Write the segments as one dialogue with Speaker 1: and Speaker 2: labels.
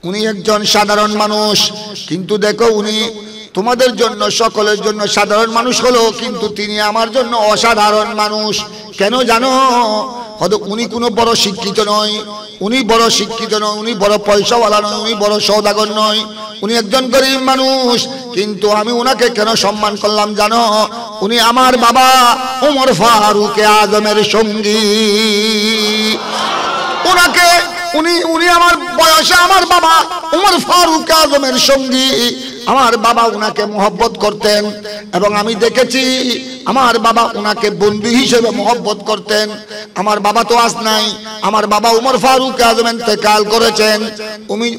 Speaker 1: উনি একজন সাধারণ মানুষ, কিন্তু দেখো উনি তোমাদের জন্য সকলের জন্য সাধারণ মানুষ হলো, কিন্তু তিনি আমার জন্য অসাধারণ মানুষ। কেন জানো? হয়তো উনি কোনো বড় শিক্ষিত নয়, উনি বড় শিক্ষিত নয়, উনি বড় পয়সাওয়ালা নয়, উনি বড় সওদাগর নয়, উনি একজন গরিব মানুষ, কিন্তু আমি উনাকে কেন সম্মান করলাম জানো? উনি আমার বাবা ওমর ফারুক আজমের সঙ্গী। উনাকে উনি আমার বয়সে আমার বাবা ওমর ফারুক আজমের সঙ্গী। আমার বাবা উনাকে মহব্বত করতেন, এবং আমি দেখেছি আমার বাবা উনাকে বন্ধু হিসেবে মহব্বত করতেন। আমার বাবা তো আজ নাই, আমার বাবা ওমর ফারুক আজম ইন্তেকাল করেছেন।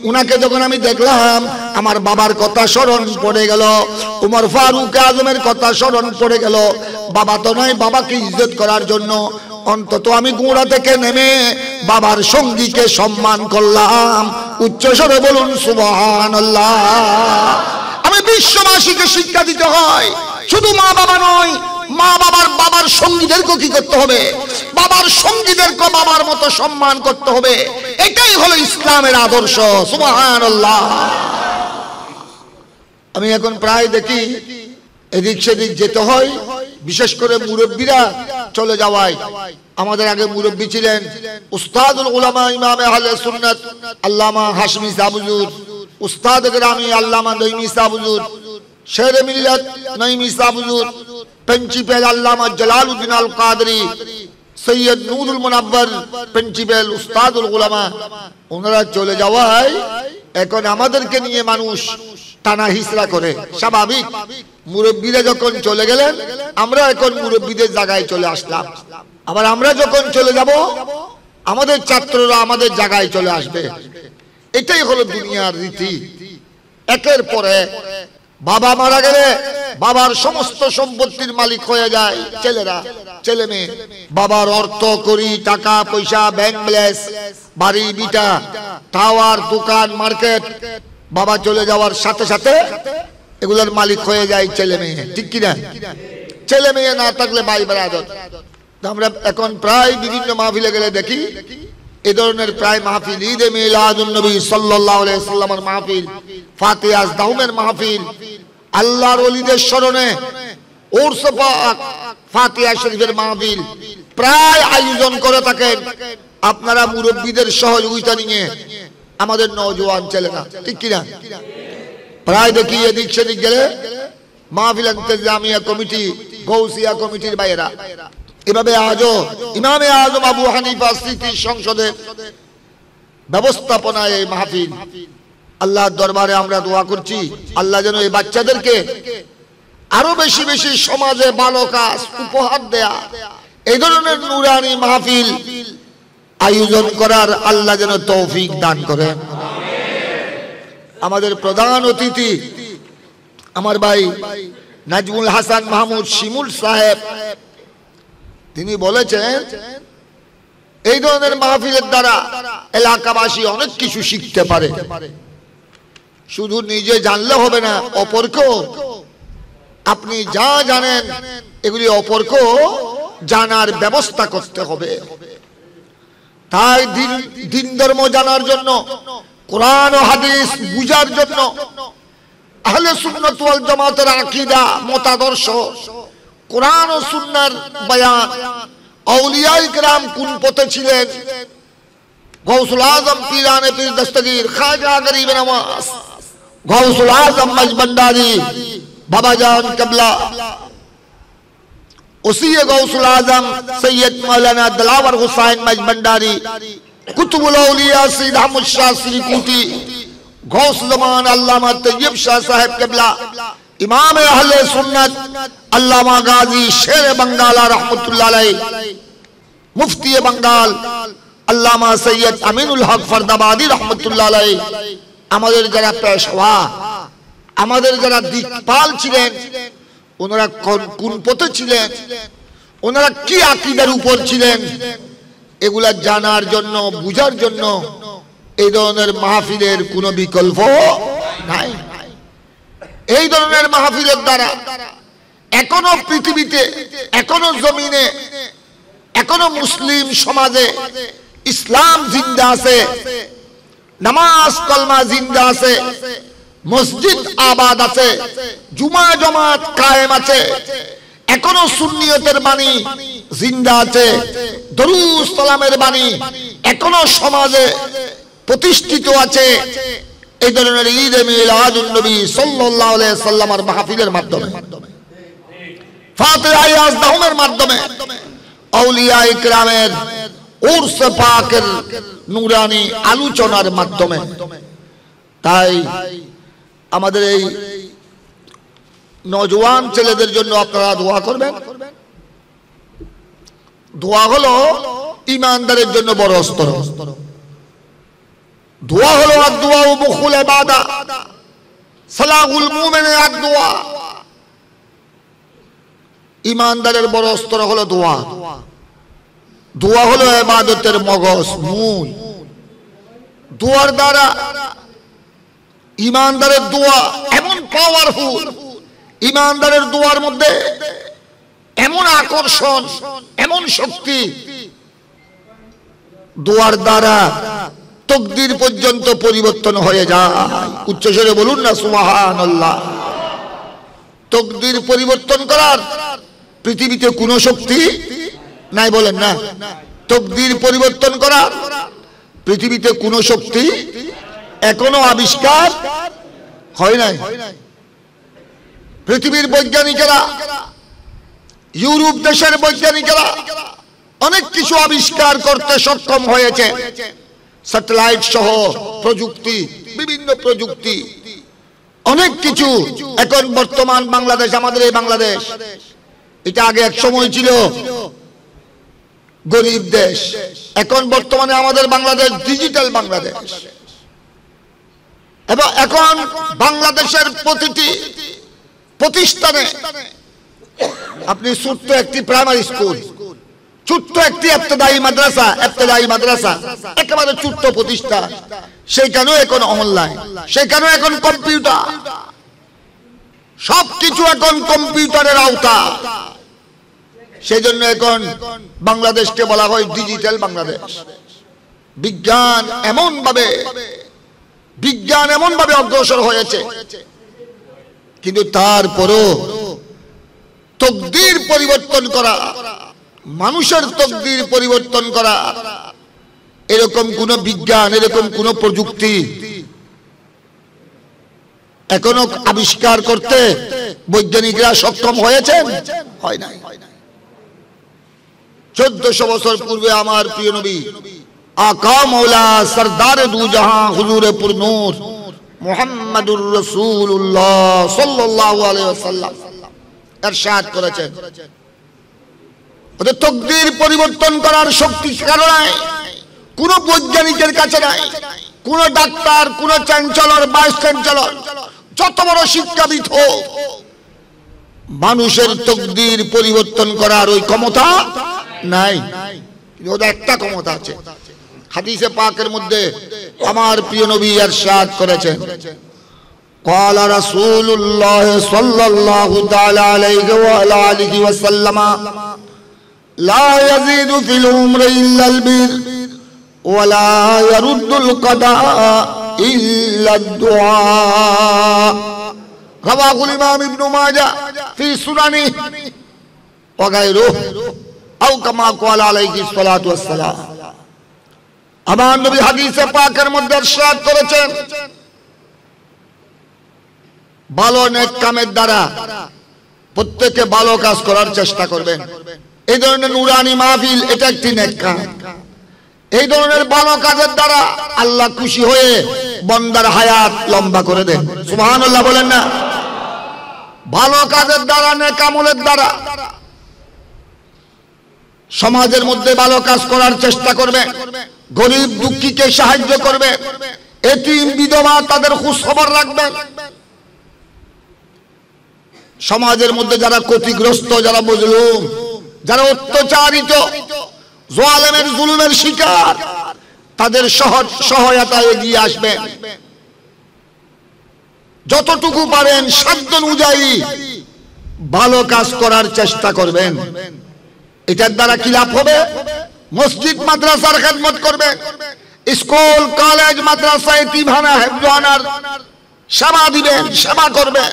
Speaker 1: উনাকে যখন আমি দেখলাম আমার বাবার কথা স্মরণ পড়ে গেল, ওমর ফারুক আজমের কথা স্মরণ পড়ে গেল। বাবা তো নয়, বাবাকে ইজ্জত করার জন্য অন্তত আমি গোড়া থেকে নেমে বাবার সঙ্গীকে সম্মান করলাম। উচ্চ স্বরে বলুন সুবহানাল্লাহ। আমি বিশ্ববাসীকে শিক্ষা দিতে হয়, শুধু মা বাবা নয়, মা বাবার সঙ্গীদেরকে কি করতে হবে? বাবার সঙ্গীদেরকে বাবার মতো সম্মান করতে হবে। এটাই হলো ইসলামের আদর্শ। সুবহানাল্লাহ। আমি এখন প্রায় দেখি এদিক সেদিক যেতে হয়, বিশেষ করে মুরব্বীরা চলে যাওয়ায়। আমাদের আগে মুরব্বী ছিলেন উস্তাদুল উলামা ইমামে আহলে সুন্নাত আল্লামা হাশমি সাহেব হুজুর, উস্তাদ গ্রামী আল্লামা নঈমী সাহেব হুজুর, শেরে মিল্লাত নঈমী সাহেব হুজুর, প্রিন্সিপাল আল্লামা জালালউদ্দিন আল কাদরি, সৈয়দ নূরুল মুনাব্বর, প্রিন্সিপাল উস্তাদুল উলামা, ওনারা চলে যাওয়ায় এখন আমাদেরকে নিয়ে মানুষ টানা হিসরা করে। স্বাভাবিক, মুরব্বীরা যখন চলে গেলেন আমরা এখন মুরব্বীদের জায়গায় চলে আসলাম। আবার আমরা যখন চলে যাব আমাদের ছাত্ররা আমাদের জায়গায় চলে আসবে। এটাই হলো দুনিয়ার রীতি। একের পরে বাবা মারা গেলে বাবার সমস্ত সম্পত্তির মালিক হয়ে যায় ছেলেরা, ছেলে মেয়ে। বাবার অর্থ করি, টাকা পয়সা, ব্যাংক ব্যালেন্স, বাড়ি বিটা, টাওয়ার, দোকান, মার্কেট, বাবা চলে যাওয়ার সাথে সাথে এগুলোর মালিক হয়ে যায় ছেলে মেয়ে। ঠিক কিনা? ছেলে মেয়ে না থাকলে ভাই ব্রাদার। আমরা এখন প্রায় বিভিন্ন মাহফিলে গেলে দেখি এই ধরনের প্রায় মাহফিল, ঈদে মিলাদুন নবী সাল্লাল্লাহু আলাইহি সাল্লামের মাহফিল, ফাতিহা দাউমের মাহফিল, আল্লাহর ওলিদের স্মরণে উরস পাক, ফাতিহা শরীফের মাহফিল প্রায় আয়োজন করে থাকেন আপনারা মুরব্বীদের সহযোগিতা নিয়ে আমাদের নওজোয়ান ছেলেরা। ঠিক কিনা? প্রায় দেখি এদিক সেদিক গেলে মাহফিল ইন্তেজামিয়া কমিটি, গৌসিয়া কমিটির বাইরা এভাবে আজও ইমামে আজম আবু হানিফা স্মৃতি সংসদের ব্যবস্থাপনায় এই মাহফিল। আল্লাহর দরবারে আমরা দোয়া করছি আল্লাহ যেন এই বাচ্চাদেরকে আরো বেশি বেশি সমাজে ভালো কাজ উপহার দেয়া, এই ধরনের নুরানি মাহফিল আয়োজন করার আল্লাহ যেন তৌফিক দান করেন। আমাদের প্রধান অতিথি আমার ভাই নাজমুল হাসান মাহমুদ শিমুল সাহেব, তিনি বলেছেন এই ধরনের মাহফিলের দ্বারা এলাকাবাসী অনেক কিছু শিখতে পারে। শুধু নিজে জানলে হবে না, অপরকেও আপনি যা জানেন এগুলি অপরকেও জানার ব্যবস্থা করতে হবে। তাই দিন ধর্ম জানার জন্য, কোরআন ও হাদিস বুঝার জন্য আহলে সুন্নাত ওয়াল জামাতের আকীদা, মতাদর্শ, কোরআন ও সুন্নাহর বয়ান, আউলিয়ায়ে কেরাম কোন পথে ছিলেন, গৌসুল আজম পীরানে পীর দস্তগীর খাজা গরিব নওয়াজ, গৌসুল আজম মজবন্দারি বাবাজান কিবলা, उसी गौसुल आजम सैयद मौलाना दिलावर हुसैन मजबंडारी, कुतुबुल औलिया सैयद अहमद शाह सिरकुटी, गौस ज़मान अल्लामा तय्यब शाह साहब किबला, इमाम अहले सुन्नत अल्लामा गाजी शेर बंगाल रहमतुल्लाह अलैह, मुफ्ती बंगाल अल्लामा सैयद अमीनुल हक फरदाबादी रहमतुल्लाह अलैह, আমাদের যারা পেশওয়া, আমাদের যারা দিকপাল ছিলেন, ওনারা কোন পথে ছিলেন, ওনারা কি আকীদার উপর ছিলেন, এগুলা জানার জন্য, বুঝার জন্য এই ধরনের মাহফিলের কোনো বিকল্প নাই। এই ধরনের মাহফিলের দ্বারা এখনো পৃথিবীতে, এখনো জমিনে, এখনো মুসলিম সমাজে ইসলাম জিন্দা আছে। নামাজ কলমা জিন্দা আছে, মসজিদ আবাদ আছে, জুমা জামাত কায়েম আছে, এখনো সুন্নিয়তের বাণী জিন্দা আছে, দরুদ সালামের বাণী এখনো সমাজে প্রতিষ্ঠিত আছে। এই ধরনের ঈদে মিলাদুন নবী সাল্লাল্লাহু আলাইহি সাল্লামের মাহফিলের মাধ্যমে, ফাতিহা ইয়াজদাহুমের মাধ্যমে, আউলিয়া ইকরামের উরস পাকের নূরানি আলোচনার মাধ্যমে। তাই আমাদের এই নওজোয়ান ছেলেদের জন্য আপনারা দোয়া করবেন। দোয়া হলো ঈমানদারের জন্য বড় অস্ত্র। দোয়া হলো আদ-দুআ মুখুল ইবাদা, সালাহুল মুমিনের দোয়া। ঈমানদারের বড় অস্ত্র হলো দোয়া। দোয়া হলো ইবাদতের মগজ, মূল। দোয়ার দ্বারা ঈমানদারের দোয়া এমন পাওয়ারফুল, ঈমানদারের দোয়ার মধ্যে এমন আকর্ষণ, এমন শক্তি, দোয়ার দ্বারা তকদির পর্যন্ত পরিবর্তন হয়ে যায়। উচ্চস্বরে বলুন না সুবহানাল্লাহ। তকদির পরিবর্তন করার পৃথিবীতে কোনো শক্তি নাই, বলেন না। তকদির পরিবর্তন করার পৃথিবীতে কোনো শক্তি এখনো আবিষ্কার হয় নাই। পৃথিবীর বৈজ্ঞানিকেরা, ইউরোপ দেশের বৈজ্ঞানিকেরা অনেক কিছু আবিষ্কার করতে সক্ষম হয়েছে। স্যাটেলাইট সহ প্রযুক্তি, বিভিন্ন প্রযুক্তি, অনেক কিছু। এখন বর্তমান বাংলাদেশ, আমাদের এই বাংলাদেশ, এটা আগে এক সময় ছিল গরিব দেশ, এখন বর্তমানে আমাদের বাংলাদেশ ডিজিটাল বাংলাদেশ। এবং এখন বাংলাদেশের প্রতিটি প্রতিষ্ঠানে আপনি ছোট্ট একটি প্রাইমারি স্কুল, ছোট্ট একটি ইবতেদায়ী মাদ্রাসা, একেবারে ছোট্ট প্রতিষ্ঠান, সেখানেও এখন অনলাইন, সেখানেও এখন কম্পিউটার, সবকিছু এখন কম্পিউটারের আওতা। সেই জন্য এখন বাংলাদেশকে বলা হয় ডিজিটাল বাংলাদেশ। বিজ্ঞান এমন ভাবে অগ্রসর হয়েছে, কিন্তু তারপরও তকদির পরিবর্তন করা, মানুষের তকদির পরিবর্তন করা, এরকম কোন বিজ্ঞান, এরকম কোন প্রযুক্তি এখনো আবিষ্কার করতে বৈজ্ঞানিকরা সক্ষম হয়েছেন? হয় নাই। 1400 বছর পূর্বে আমার প্রিয় নবী আকা মৌলা সরদার দু জাহান হুজুরে পুর নূর মুহাম্মাদুর রাসূলুল্লাহ সাল্লাল্লাহু আলাইহি ওয়াসাল্লাম ইরশাদ করেছেন, ওদের তকদির পরিবর্তন করার শক্তি কারণে কোন বৈজ্ঞানিকের কাছে নাই, কোন ডাক্তার, কোন চ্যান্সেলর, ভাইস চ্যান্সেলর, যত বড় শিক্ষাবিদ হোক, মানুষের তকদির পরিবর্তন করার ওই ক্ষমতা নাই। ওদের একটা ক্ষমতা আছে। হাদিসে পাকের মধ্যে আমার প্রিয় নবী ইরশাদ করেছেন, ক্বালা রাসূলুল্লাহ সাল্লাল্লাহু তাআলা আলাইহি ওয়া আলিহি ওয়াসাল্লাম, লা ইয়াজিদু ফিল উমরি ইল্লাল বির ওয়া লা ইয়ারুদ্দুল কাদা ইল্লাদ দুআ। রাওয়াহুল ইমাম ইবনে মাজাহ ফি সুনানি ওয়া গায়রুহু আও কামা ক্বালা আলাইহি সাল্লাতু ওয়াসসালাম। আমার নবী হাদিসে পাকের মধ্যে ইরশাদ করেছেন, ভালো নেক কামের দ্বারা প্রত্যেকে ভালো কাজ করার চেষ্টা করবেন। এই ধরনের নুরানি মাহফিল, এটা একটি নেক কাজ। এই ধরনের ভালো কাজের দ্বারা আল্লাহ খুশি হয়ে বান্দার হায়াত লম্বা করে দেন। সুবহানাল্লাহ বলেন না। ভালো কাজের দ্বারা, নেক আমলের দ্বারা সমাজের মধ্যে ভালো কাজ করার চেষ্টা করবে, গরিব দুঃখীকে সাহায্য করবে, এতিম বিধবা তাদের খোঁজ খবর রাখবেন। সমাজের মধ্যে যারা ক্ষতিগ্রস্ত, যারা মজলুম, যারা অত্যাচারিত, জালেমের জুলুমের শিকার, তাদের সহায়তায় এগিয়ে আসবেন। যতটুকু পারেন সাধ্য অনুযায়ী ভালো কাজ করার চেষ্টা করবেন। এটার দ্বারা কি লাভ হবে? মসজিদ মাদ্রাসার খেদমত করবেন, স্কুল কলেজ মাদ্রাসা এতিমখানা হেফজখানার সেবা দিবেন, সেবা করবেন।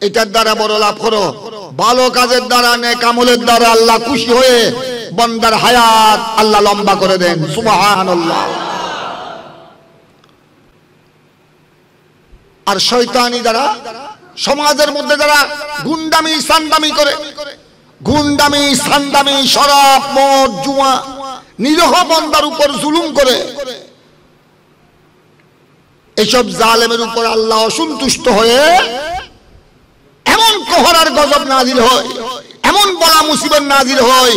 Speaker 1: এটার দ্বারা বড় লাভ করো। ভালো কাজের দ্বারা, নেক আমলের দ্বারা আল্লাহ খুশি হয়ে বান্দার হায়াত আল্লাহ লম্বা করে দেন। সুবহানাল্লাহ। আর শয়তানি দ্বারা সমাজের মধ্যে যারা গুন্ডামি সান্দামি করে, গুন্ডামি সান্দামি, শরাব মদ জুয়া, নিরহ বান্দার উপর জুলুম করে, এসব জালেমের উপর আল্লাহ অসন্তুষ্ট হয়ে এমন কোহরার গজব নাজিল হয়, এমন বলা মুসিবত নাজিল হয়,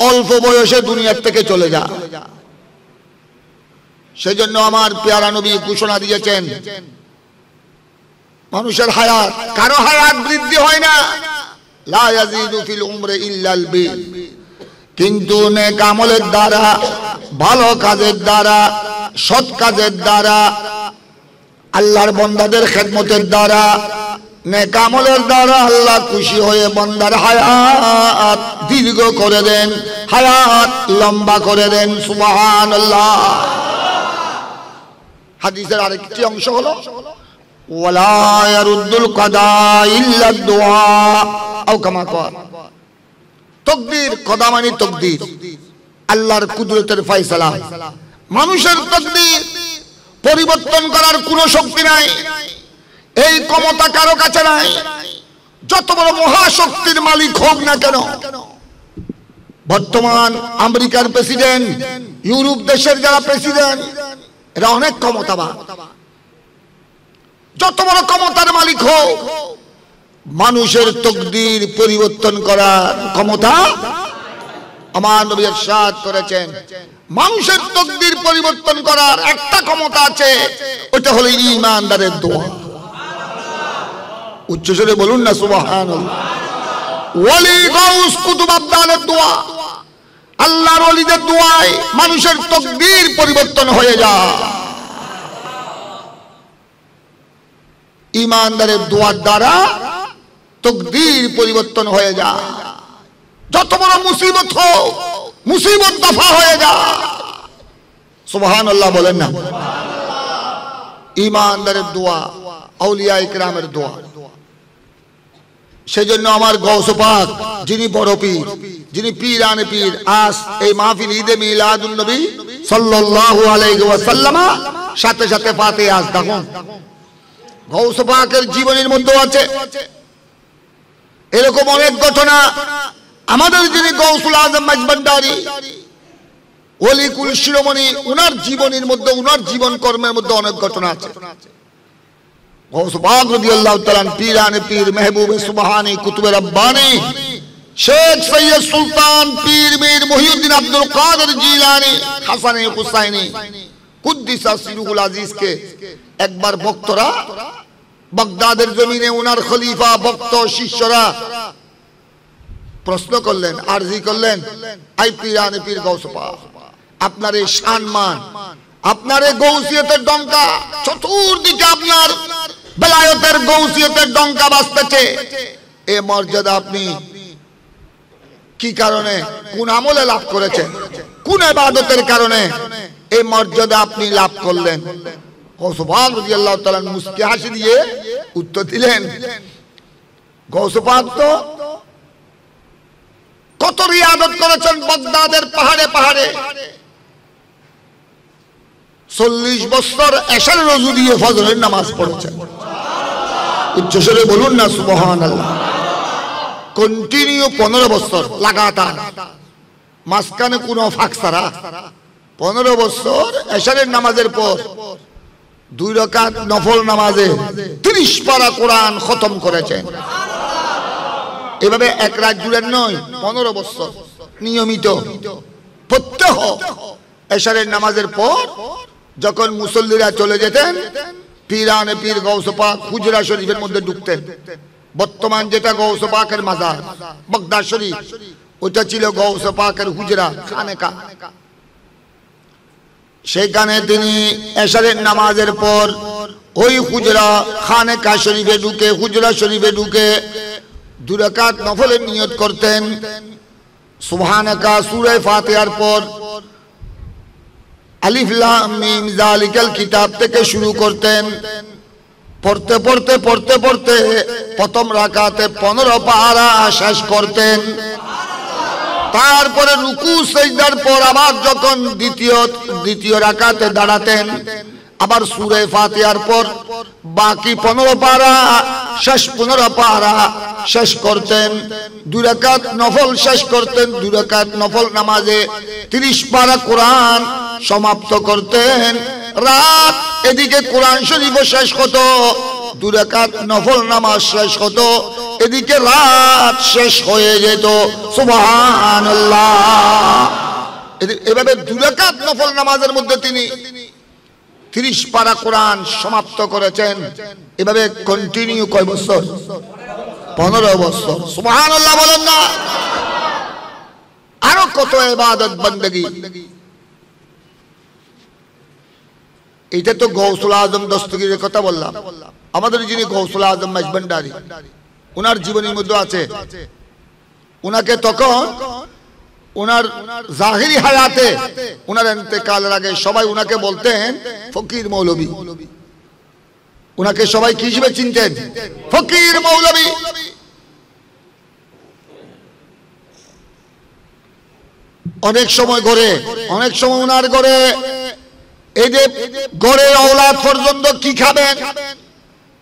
Speaker 1: অল্প বয়সে দুনিয়ার থেকে চলে যা। সেজন্য আমার পেয়ারা নবী ঘোষণা দিয়েছেন, মানুষের হায়াত, কারো হায়াত বৃদ্ধি হয় না, লা ইয়াজিদু ফিল উমরি ইল্লাল বির, কিন্তু নেক আমলের দ্বারা, ভালো কাজের দ্বারা, সৎ কাজের দ্বারা, আল্লাহর বান্দাদের খেদমতের দ্বারা, নেক আমলের দ্বারা আল্লাহ খুশি হয়ে বান্দার হায়াত দীর্ঘ করে দেন, হায়াত লম্বা করে দেন। সুবহানাল্লাহ। হাদিসের আরেকটি অংশ হলো ওয়ালা ইয়ারুদ্দুল কাদা ইল্লা দুআ আও কামা ক্বাল। তাকদীর, কদা মানে তাকদীর, আল্লাহর কুদরতের ফয়সালা। মানুষের তাকদীর পরিবর্তন করার কোনো শক্তি নাই, এই ক্ষমতা কারো কাছে নাই। যত বড় মহাশক্তির মালিক হোক না কেন, বর্তমান আমেরিকার প্রেসিডেন্ট, ইউরোপ দেশের যারা প্রেসিডেন্ট, এরা অনেক ক্ষমতাবান। যত বড় ক্ষমতার মালিক হোক, মানুষের তাকদীর পরিবর্তন করার ক্ষমতা আমার নবী ইরশাদ করেছেন, মানুষের তাকদীর পরিবর্তন করার একটা ক্ষমতা আছে, ওটা হলো ঈমানদারের দোয়া। উচ্চস্বরে বলুন না সুবহানাল্লাহ। ওয়ালি গাউস কুতুব আবদালের দোয়া, আল্লাহর ওলিদের দোয়ায় মানুষের তাকদীর পরিবর্তন হয়ে যায়। ঈমানদারের দোয়ার দ্বারা তাকদীর পরিবর্তন হয়ে যায়। যত বড় মুসিবত হোক, মুসিবত দফা হয়ে যায়। সুবহানাল্লাহ বলেন না। ঈমানদারের দোয়া, আউলিয়া ইকরামের দোয়া। সেজন্য আমার গৌস পাক, যিনি বড় পীর, যিনি পীরানে পীর, আজ এই মাহফিল ঈদে মিলাদুন নবী সাল্লাল্লাহু আলাইহি ওয়াসাল্লাম সাথে সাথে পাতে আজ দেখুন গৌস পাকের জীবনের মধ্যে আছে এরকম অনেক ঘটনা। আমাদের যিনি গৌসুল আজম মাঝবান্ডারি ওলি কুল শিরোমণি, উনার জীবনের মধ্যে, উনার জীবন কর্মের মধ্যে অনেক ঘটনা আছে। গৌস পাক রাদিয়াল্লাহু তাআলা পীরানে পীর, মেহবুবে সুবহানী, কুতুবে রব্বানী, শেখ সৈয়দ সুলতান পীর মীর মুহিউদ্দিন আব্দুল কাদের জিলানী, হাসানে হুসাইনি কুদ্দিসা সিরুল আজিজকে একবার ভক্তরা বাগদাদের জমিনে উনার খলিফা, ভক্ত, শিষ্যরা প্রশ্ন করলেন, আরজি করলেন, আই পীরানে পীর গৌস পাক, আপনার এই সম্মান, আপনার এই গৌসিয়তের ডঙ্কা, চতুর্দিকে আপনার বেলায়েতের গৌসিয়তের ডঙ্কা বাজতেছে, এই মর্যাদা আপনি কি কারণে, কোন আমলে লাভ করেছেন, কোন ইবাদতের কারণে এই মর্যাদা আপনি লাভ করলেন? গৌস পাক রাদিয়াল্লাহু তাআলা মুস্কি হাসি দিয়ে উত্তর দিলেন, গৌস পাক তো কত রিয়াদত করেছেন বাগদাদের পাহাড়ে পাহাড়ে, 40 বছর এশার রোজু দিয়ে ফজরের নামাজ পড়েছেন। উচ্চস্বরে বলুন না সুবহানাল্লাহ। কন্টিনিউ 15 বছর লাগাতার, মাঝখানে কোনো ফাঁক ছাড়া 15 বছর এশারের নামাজের পর 2 রাকাত নফল নামাজে 30 পারা কোরআন খতম করেছেন। এভাবে এক রাত জুড়ে নয়, 15 বছর নিয়মিত প্রত্যহ এশারের নামাজের পর যখন মুসল্লিরা চলে যেতেন, পীরানে পীর গৌস পাক হুজরা শরীফের মধ্যে ঢুকতেন। বর্তমান যেটা গৌস পাকের মাজার বাগদাদ শরীফ, ওটা ছিল গৌস পাকের হুজরা খানেকা। সেখানে তিনি এশারের নামাজের পর ওই হুজরা খানেকা শরীফে ঢুকে, হুজরা শরীফে ঢুকে 2 রাকাত নফলের নিয়ত করতেন। সুবহানাকা সূরা ফাতিহার পর আলিফ লাম মিম যালিকাল কিতাব থেকে শুরু করতেন। পড়তে পড়তে পড়তে পড়তে প্রথম রাকাতে 15 পারা শেষ করতেন। তারপরে রুকু সিজদার পর আবার যখন দ্বিতীয় রাকাতে দাঁড়াতেন, আবার সূরা ফাতিহার পর বাকি 15 পারা শেষ 15 পারা শেষ করতেন। 2 রাকাত নফল শেষ করতেন। 2 রাকাত নফল নামাজে 30 পারা কোরআন সমাপ্ত করতেন। রাত এদিকে কোরআন শরীফ শেষ হতো, 2 রাকাত নফল নামাজ শেষ হতো, এদিকে রাত শেষ হয়ে যেত। সুবহানাল্লাহ। এভাবে 2 রাকাত নফল নামাজের মধ্যে তিনি 30 পারা কোরআন সমাপ্ত করেছেন। এভাবে কন্টিনিউ কয় বছর? 15 বছর। সুবহানাল্লাহ বলেন না? আরো কত ইবাদত বندگی। এটা তো গৌসুল আজম দস্তগীরের কথা বললাম। আমাদের যিনি গৌসুল আজম মাঝভান্ডারী, ওনার জীবনের মধ্যে আছে, ওনাকে তখন ওনার জাহিরি হায়াতে, ওনার ইন্তেকালের আগে সবাই ওনাকে বলতেন ফকির মৌলভী। ওনাকে সবাই কি হিসেবে চিনতেন? ফকির মৌলভী। অনেক সময় ওনার ঘরে এই যে ঘরে औलाद পর্যন্ত কি খাবেন,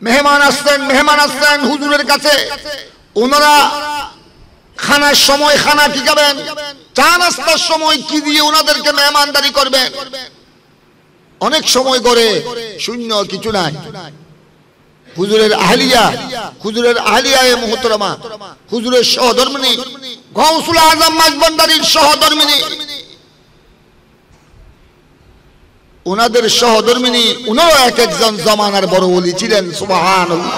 Speaker 1: মেহমান আসতেন হুজুরের কাছে, ওনারা খানার সময় খানা কি খাবেন, চা নাস্তার সময় কি দিয়ে ওনাদেরকে মেহমানদারি করবেন। অনেক সময় ঘরে শূন্য, কিছু নাই। হুজুরের আহলিয়ায়ে মুহতারামা, হুজুরের সহধর্মিনী গৌসুল আজম মাঝভান্ডারীর সহধর্মিনী, ওনাদের সহধর্মিনী, উনারও একজন জামানার বড় ওলি ছিলেন। সুবহানাল্লাহ।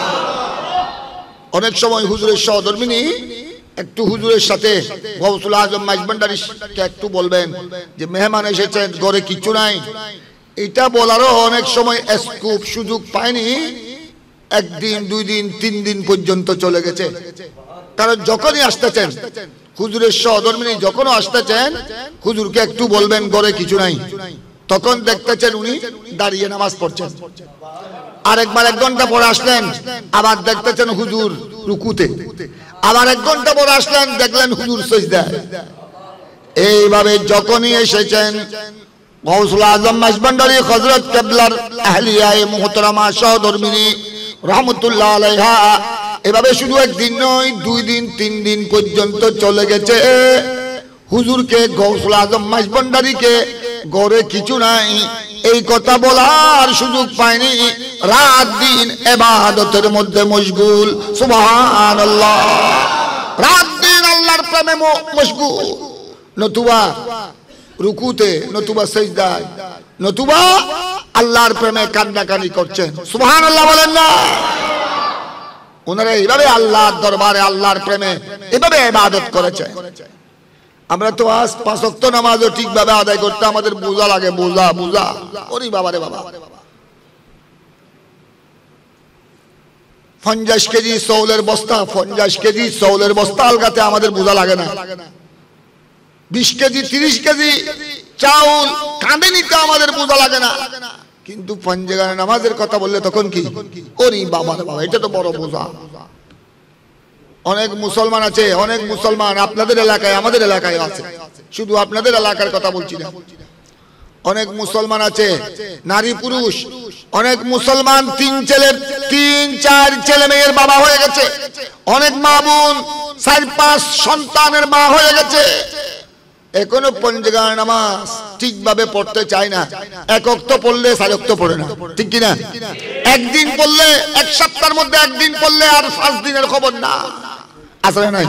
Speaker 1: অনেক সময় হুজুরের সহধর্মিনী একটু হুজুরের সাথে গৌসুল আজম মাঝভান্ডারীকে একটু বলবেন যে মেহমান এসেছেন, ঘরে কিছু নাই। এটা বলারও অনেক সময় স্কোপ সুযোগ পায়নি। 1 দিন 2 দিন 3 দিন পর্যন্ত চলে গেছে। কারণ যখনই আসতেছেন হুজুরের সহধর্মিনী, যখনও আসতেছেন হুজুরকে একটু বলবেন ঘরে কিছু নাই, তখন দেখতেছেন উনি দাঁড়িয়ে নামাজ পড়ছেন। আরেকবার 1 ঘন্টা পরে আসলেন, আবার দেখতেছেন হুজুর রুকুতে। আবার 1 ঘন্টা পরে আসলেন, দেখলেন হুজুর সিজদায়। এইভাবে যখনই এসেছেন গৌসুল আজম মাঝভান্ডারী হযরত কিবলার আহলিয়ায়ে মুহতারামা সহধর্মিনী রহমতুল্লাহ আলাইহা, এভাবে শুধু 1 দিন নয় 2 দিন 3 দিন পর্যন্ত চলে গেছে। হুজুরকে গৌসুল আজম মাঝভান্ডারীকে ঘরে কিছু নাই এই কথা বলার সুযোগ পায়নি। রাত দিন ইবাদতের মধ্যে মশগুল। সুবহানাল্লাহ। রাত দিন আল্লাহর প্রেমে মশগুল, নতুবা রুকুতে, নতুবা সিজদায়, নতুবা আল্লাহর প্রেমে কান্নাকানি করছেন। সুবহানাল্লাহ বলেন না? ওনারা এইভাবে আল্লাহর দরবারে আল্লাহর প্রেমে এভাবে ইবাদত করেছে। আমরা তো আজ 5 ওয়াক্ত নামাজও ঠিকভাবে আদায় করতে আমাদের বোঝা লাগে। বোঝা ওরে বাবারে বাবা। 50 কেজি চাউলের বস্তা, 50 কেজি চাউলের বস্তা আলগাতে আমাদের বোঝা লাগে না। 20 কেজি 30 কেজি চাউল কাঁধে নিতে আমাদের বোঝা লাগে না। কিন্তু পঞ্জগানের নামাজের কথা বললে তখন কি, ওরে বাবারে বাবা, এটা তো বড় বোঝা। অনেক মুসলমান আছে, অনেক মুসলমান আপনাদের এলাকায়, আমাদের এলাকায় আছে, শুধু আপনাদের এলাকার কথা বলছি না। অনেক মুসলমান আছে, নারী পুরুষ, অনেক মুসলমান 3-4 ছেলে মেয়ের বাবা হয়ে গেছে। অনেক মা বোন 4-5 সন্তানের মা হয়ে গেছে। এখনো পঞ্জগান নামাজ ঠিকভাবে পড়তে চায় না। 1 ওয়াক্ত পড়লে 4 ওয়াক্ত পড়ে না, ঠিক কিনা? একদিন পড়লে, 1 সপ্তাহের মধ্যে একদিন পড়লে আর 5 দিনের খবর না। আসলে নাই।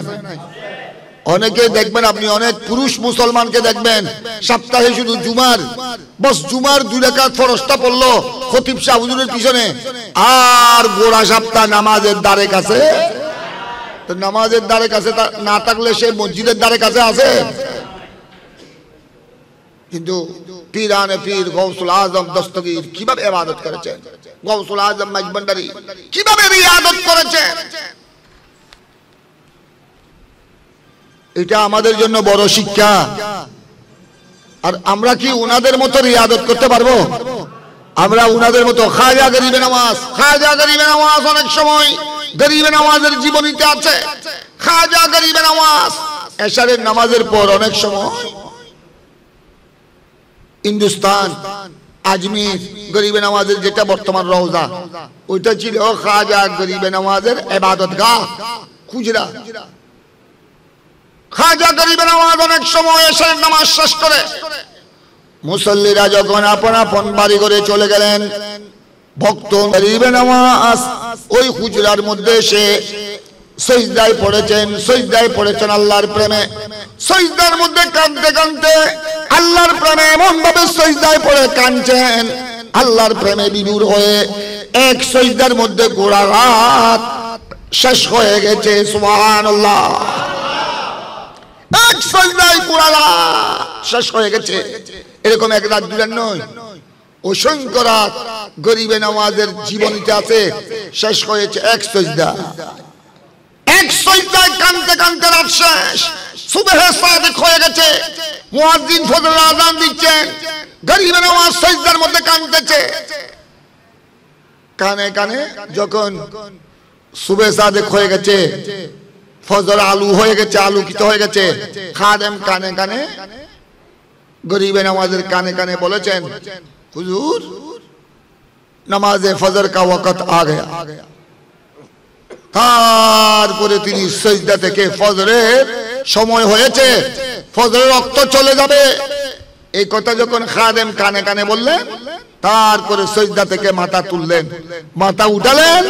Speaker 1: অনেকে দেখবেন আপনি, অনেক পুরুষ মুসলমানকে দেখবেন সপ্তাহে শুধু জুমার 2 রাকাত ফরজটা পড়লো খতিব সাহেব হুজুরের পিছনে, আর গোড়া সপ্তাহ নামাজের দ্বারে কাছে। তো নামাজের দ্বারে কাছে না থাকলে সে মসজিদের দ্বারে কাছে আছে। কিন্তু পীরানে পীর গৌসুল আজম দস্তগীর কিভাবে ইবাদত করেছেন, গৌসুল আজম মাঝভান্ডারী কিভাবে ইবাদত করেছেন, এটা আমাদের জন্য বড় শিক্ষা। আর আমরা কি উনাদের মতো রিয়াদত করতে পারবো? আমরা উনাদের মতো খাজা গরিবে নামাজ, খাজা গরিবে নামাজ অনেক সময় গরিবে নামাজের জীবনীতে আছে। খাজা গরিবে নামাজ এশারের নামাজের পর অনেক সময় হিন্দুস্তান আজমির গরিবে নামাজের যেটা বর্তমান রওজা, ওইটা ছিল খাজা গরিবে নামাজের ইবাদতগাহ খুজরা। খাজা গরিবে নামাজ অনেক সময় এশারের নামাজ শেষ করে মুসল্লিরা যখন আপন আপন বাড়ি করে চলে গেলেন, ভক্ত গরিবে নামাজ ওই খুজরার মধ্যে এসে সিজদায় পড়েছেন, সিজদায় পড়েছেন আল্লাহর প্রেমে। সিজদার মধ্যে কাঁদতে কাঁদতে আল্লাহর প্রেমে এমন ভাবে সিজদায় পড়ে কাঁদছেন, আল্লাহর প্রেমে বিভোর হয়ে এক সিজদার মধ্যে গোড়া রাত শেষ হয়ে গেছে। সুবহানাল্লাহ, এক সিজদায় গোড়া রাত শেষ হয়ে গেছে। এরকম এক রাত দুই রাত নয়, অসংখ্য রাত গরিবে নামাজের জীবনীতে আছে শেষ হয়েছে এক সিজদা। এক সিজদায় কাঁদতে কাঁদতে রাত শেষ, সুবহে সাদিক হয়ে গেছে, মুয়াজ্জিন ফজরের আযান দিচ্ছেন, গরিবে নামাজ সিজদার মধ্যে কাঁদতেছে। কানে কানে যখন সুবহে সাদিক হয়ে গেছে, ফজর আলু হয়ে গেছে, আলোকিত হয়ে গেছে, খাদেম কানে কানে গরিবে নামাজের কানে কানে বলেছেন, হুজুর নামাজে ফজর কা ওয়াক্ত আ গয়া। তারপরে তিনি সিজদা থেকে ফজরের সময় হয়েছে, ফজরের রক্ত চলে যাবে, এই কথা যখন খাদেম কানে কানে বললেন, তারপরে সিজদা থেকে মাথা তুললেন, মাথা উঠালেন,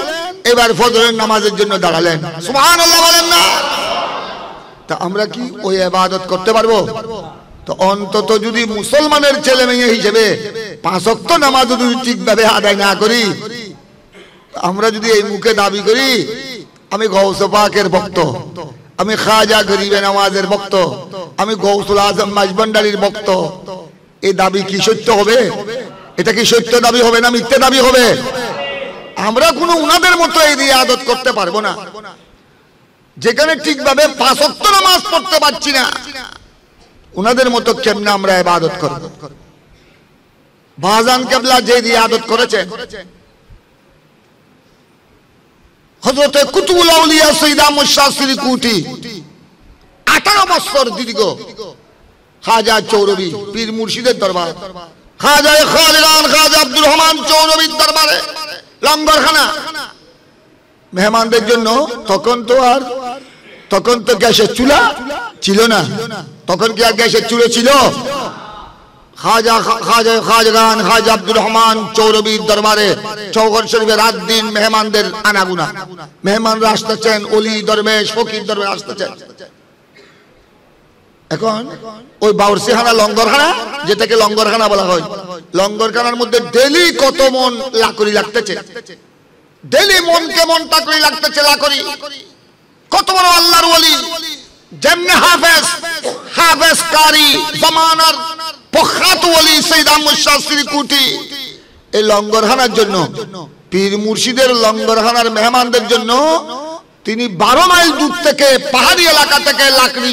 Speaker 1: এবার ফজরের নামাজের জন্য দাঁড়ালেন। সুবহানাল্লাহ বলেন না? তা আমরা কি ওই ইবাদত করতে পারবো? তো অন্তত যদি মুসলমানের ছেলে মেয়ে হিসেবে পাঁচ ওয়াক্ত নামাজ যদি ঠিকভাবে আদায় না করি, আমরা যদি এই মুখে দাবি করি আমি গৌসে পাকের ভক্ত, আমি খাজা গরিবে নামাজের ভক্ত, আমি গৌসুল আজম মাঝভান্ডারির ভক্ত, এই দাবি কি সত্য হবে? এটা কি সত্য দাবি হবে না মিথ্যে দাবি হবে? আমরা কোনো উনাদের মতো এই ইবাদত করতে পারবো না। যেখানে ঠিকভাবে পাঁচ ওয়াক্ত নামাজ পড়তে পারছি না, উনাদের মতো কেমনে আমরা ইবাদত করব? বাজান কেবলা যে ইবাদত করেছেন, হযরতে কুতুবুল আউলিয়া সৈয়দ আহমদ শাহ সিরিকুটি 18 বছর দীর্ঘ খাজা চৌরবি পীর মুর্শিদের দরবার, খাজা খালিদান খাজা আব্দুর রহমান চৌরবির দরবারে লঙ্গরখানা মেহমানদের জন্য। তখন তো গ্যাসের চুলা ছিল না, তখন কি আর গ্যাসের চুলো ছিল? খাজাগান খাজা আব্দুর রহমান চৌরবির দরবারে চৌগন শরীফে রাত দিন মেহমানদের আনাগুনা, মেহমানরা আসতেছেন, ওলি দরবেশ ফকির দরবেশ আসতেছেন। এখন ওই বাউরসিখানা লঙ্গরখানা, যেটাকে লঙ্গরখানা বলা হয়, লঙ্গরখানার মধ্যে ডেলি কত মন লাকড়ি লাগতেছে, ডেলি মনকে মন টাকড়ি লাগতেছে লাকড়ি। কত বড় আল্লাহর ওলি, যেমনে হাফেজ কারি জামানার প্রখ্যাত ওলি সৈয়দ আহমদ শাহ সিরিকুটি এই লঙ্গরখানার জন্য, পীর মুর্শিদের লঙ্গরখানার মেহমানদের জন্য তিনি 12 মাইল দূর থেকে পাহাড়ি এলাকা থেকে লাকড়ি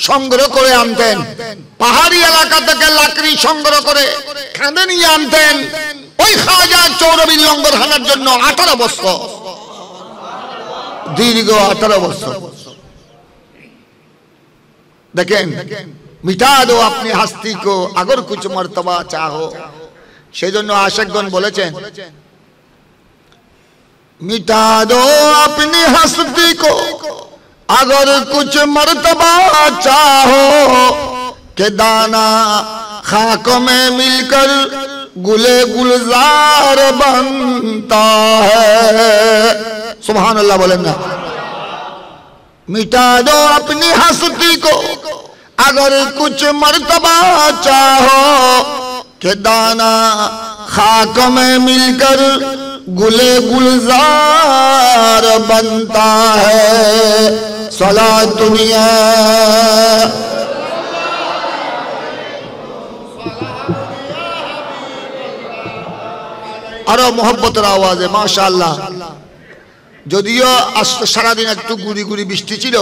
Speaker 1: সংগ্রহ করে আনতেন, পাহাড়ি এলাকা থেকে লাকড়ি সংগ্রহ করে খানে নিয়ে আনতেন ওই খাজা চৌরবির লঙ্গরখানার জন্য। 18 বছর দীর্ঘ 18 বছর। देखें मिटा दो अपनी हस्ती को अगर कुछ मर्तबा चाहो, সেজন্য আশিকগণ বলেছেন मिटा दो अपनी हस्ती को अगर कुछ मर्तबा चाहो, के दाना खाक में मिलकर गुले गुलजार बनता है। सुभान अल्लाह बोलें ना। मिटा दो अपनी हस्ती को अगर कुछ मर्तबा चाहो, के दाना खाक में मिलकर गुले गुलजार बनता है। सला दुनिया আরো মোহব্বতের আওয়াজে মাশাআল্লাহ। যদিও আজকে সারাদিন একটু গুড়ি গুড়ি বৃষ্টি ছিল,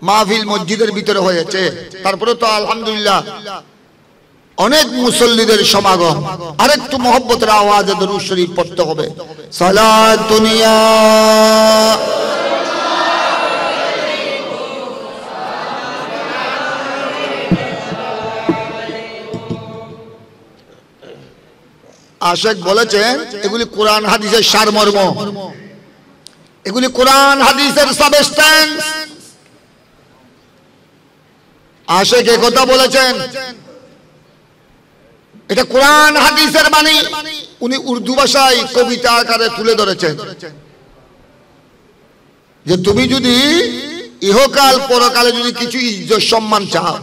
Speaker 1: মাহফিল মসজিদের ভিতরে হয়েছে, তারপরে তো আলহামদুলিল্লাহ অনেক মুসল্লিদের সমাগম। আরেকটু মহব্বতের আওয়াজে দরুদ শরীফ পড়তে হবে। সালাতুন ইয়া আশেক বলেছেন এগুলি কোরআন হাদিসের সারমর্ম, এগুলি কোরআন হাদিসের সাবস্টেন্স। আশেক এ কথা বলেছেন, এটা কোরআন হাদিসের বাণী। উনি উর্দু ভাষায় কবিতা আকারে তুলে ধরেছেন যে তুমি যদি ইহকাল পরকালে যদি কিছু ইজ্জত সম্মান চাও,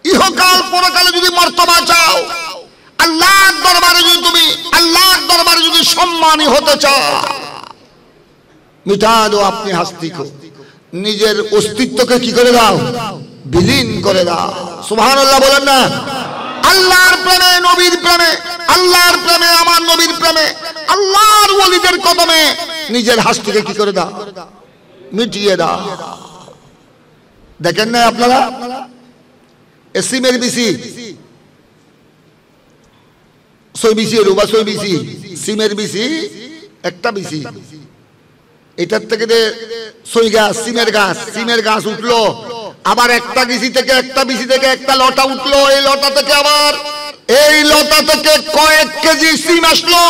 Speaker 1: ইহকাল পরকালে যদি মর্তবা চাও, আল্লাহর দরবারে যদি তুমি আল্লাহর দরবারে যদি সম্মানী হতে চাও, মিটা দো আপনি হাস্তি কো, নিজের অস্তিত্বকে কি করে দাও, বিলীন করে দাও। সুবহানাল্লাহ বলেন না? আল্লাহর প্রেমে, নবীর প্রেমে, আল্লাহর প্রেমে, আমার নবীর প্রেমে, আল্লাহর ওলিদের কদমে নিজের হাস্তিকে কি করে দাও, মিটিয়ে দাও। দেখেন না আপনারা সিমের বিসি, সই বিসি রুবা সই বিসি, সিমের বিসি একটা বিসি, এটার থেকে সই গাছ, সিমের গাছ উঠলো, আবার একটা বিসি থেকে একটা লতা উঠলো, এই লতা থেকে আবার এই লতা থেকে কয়েক কেজি সিম আসলো।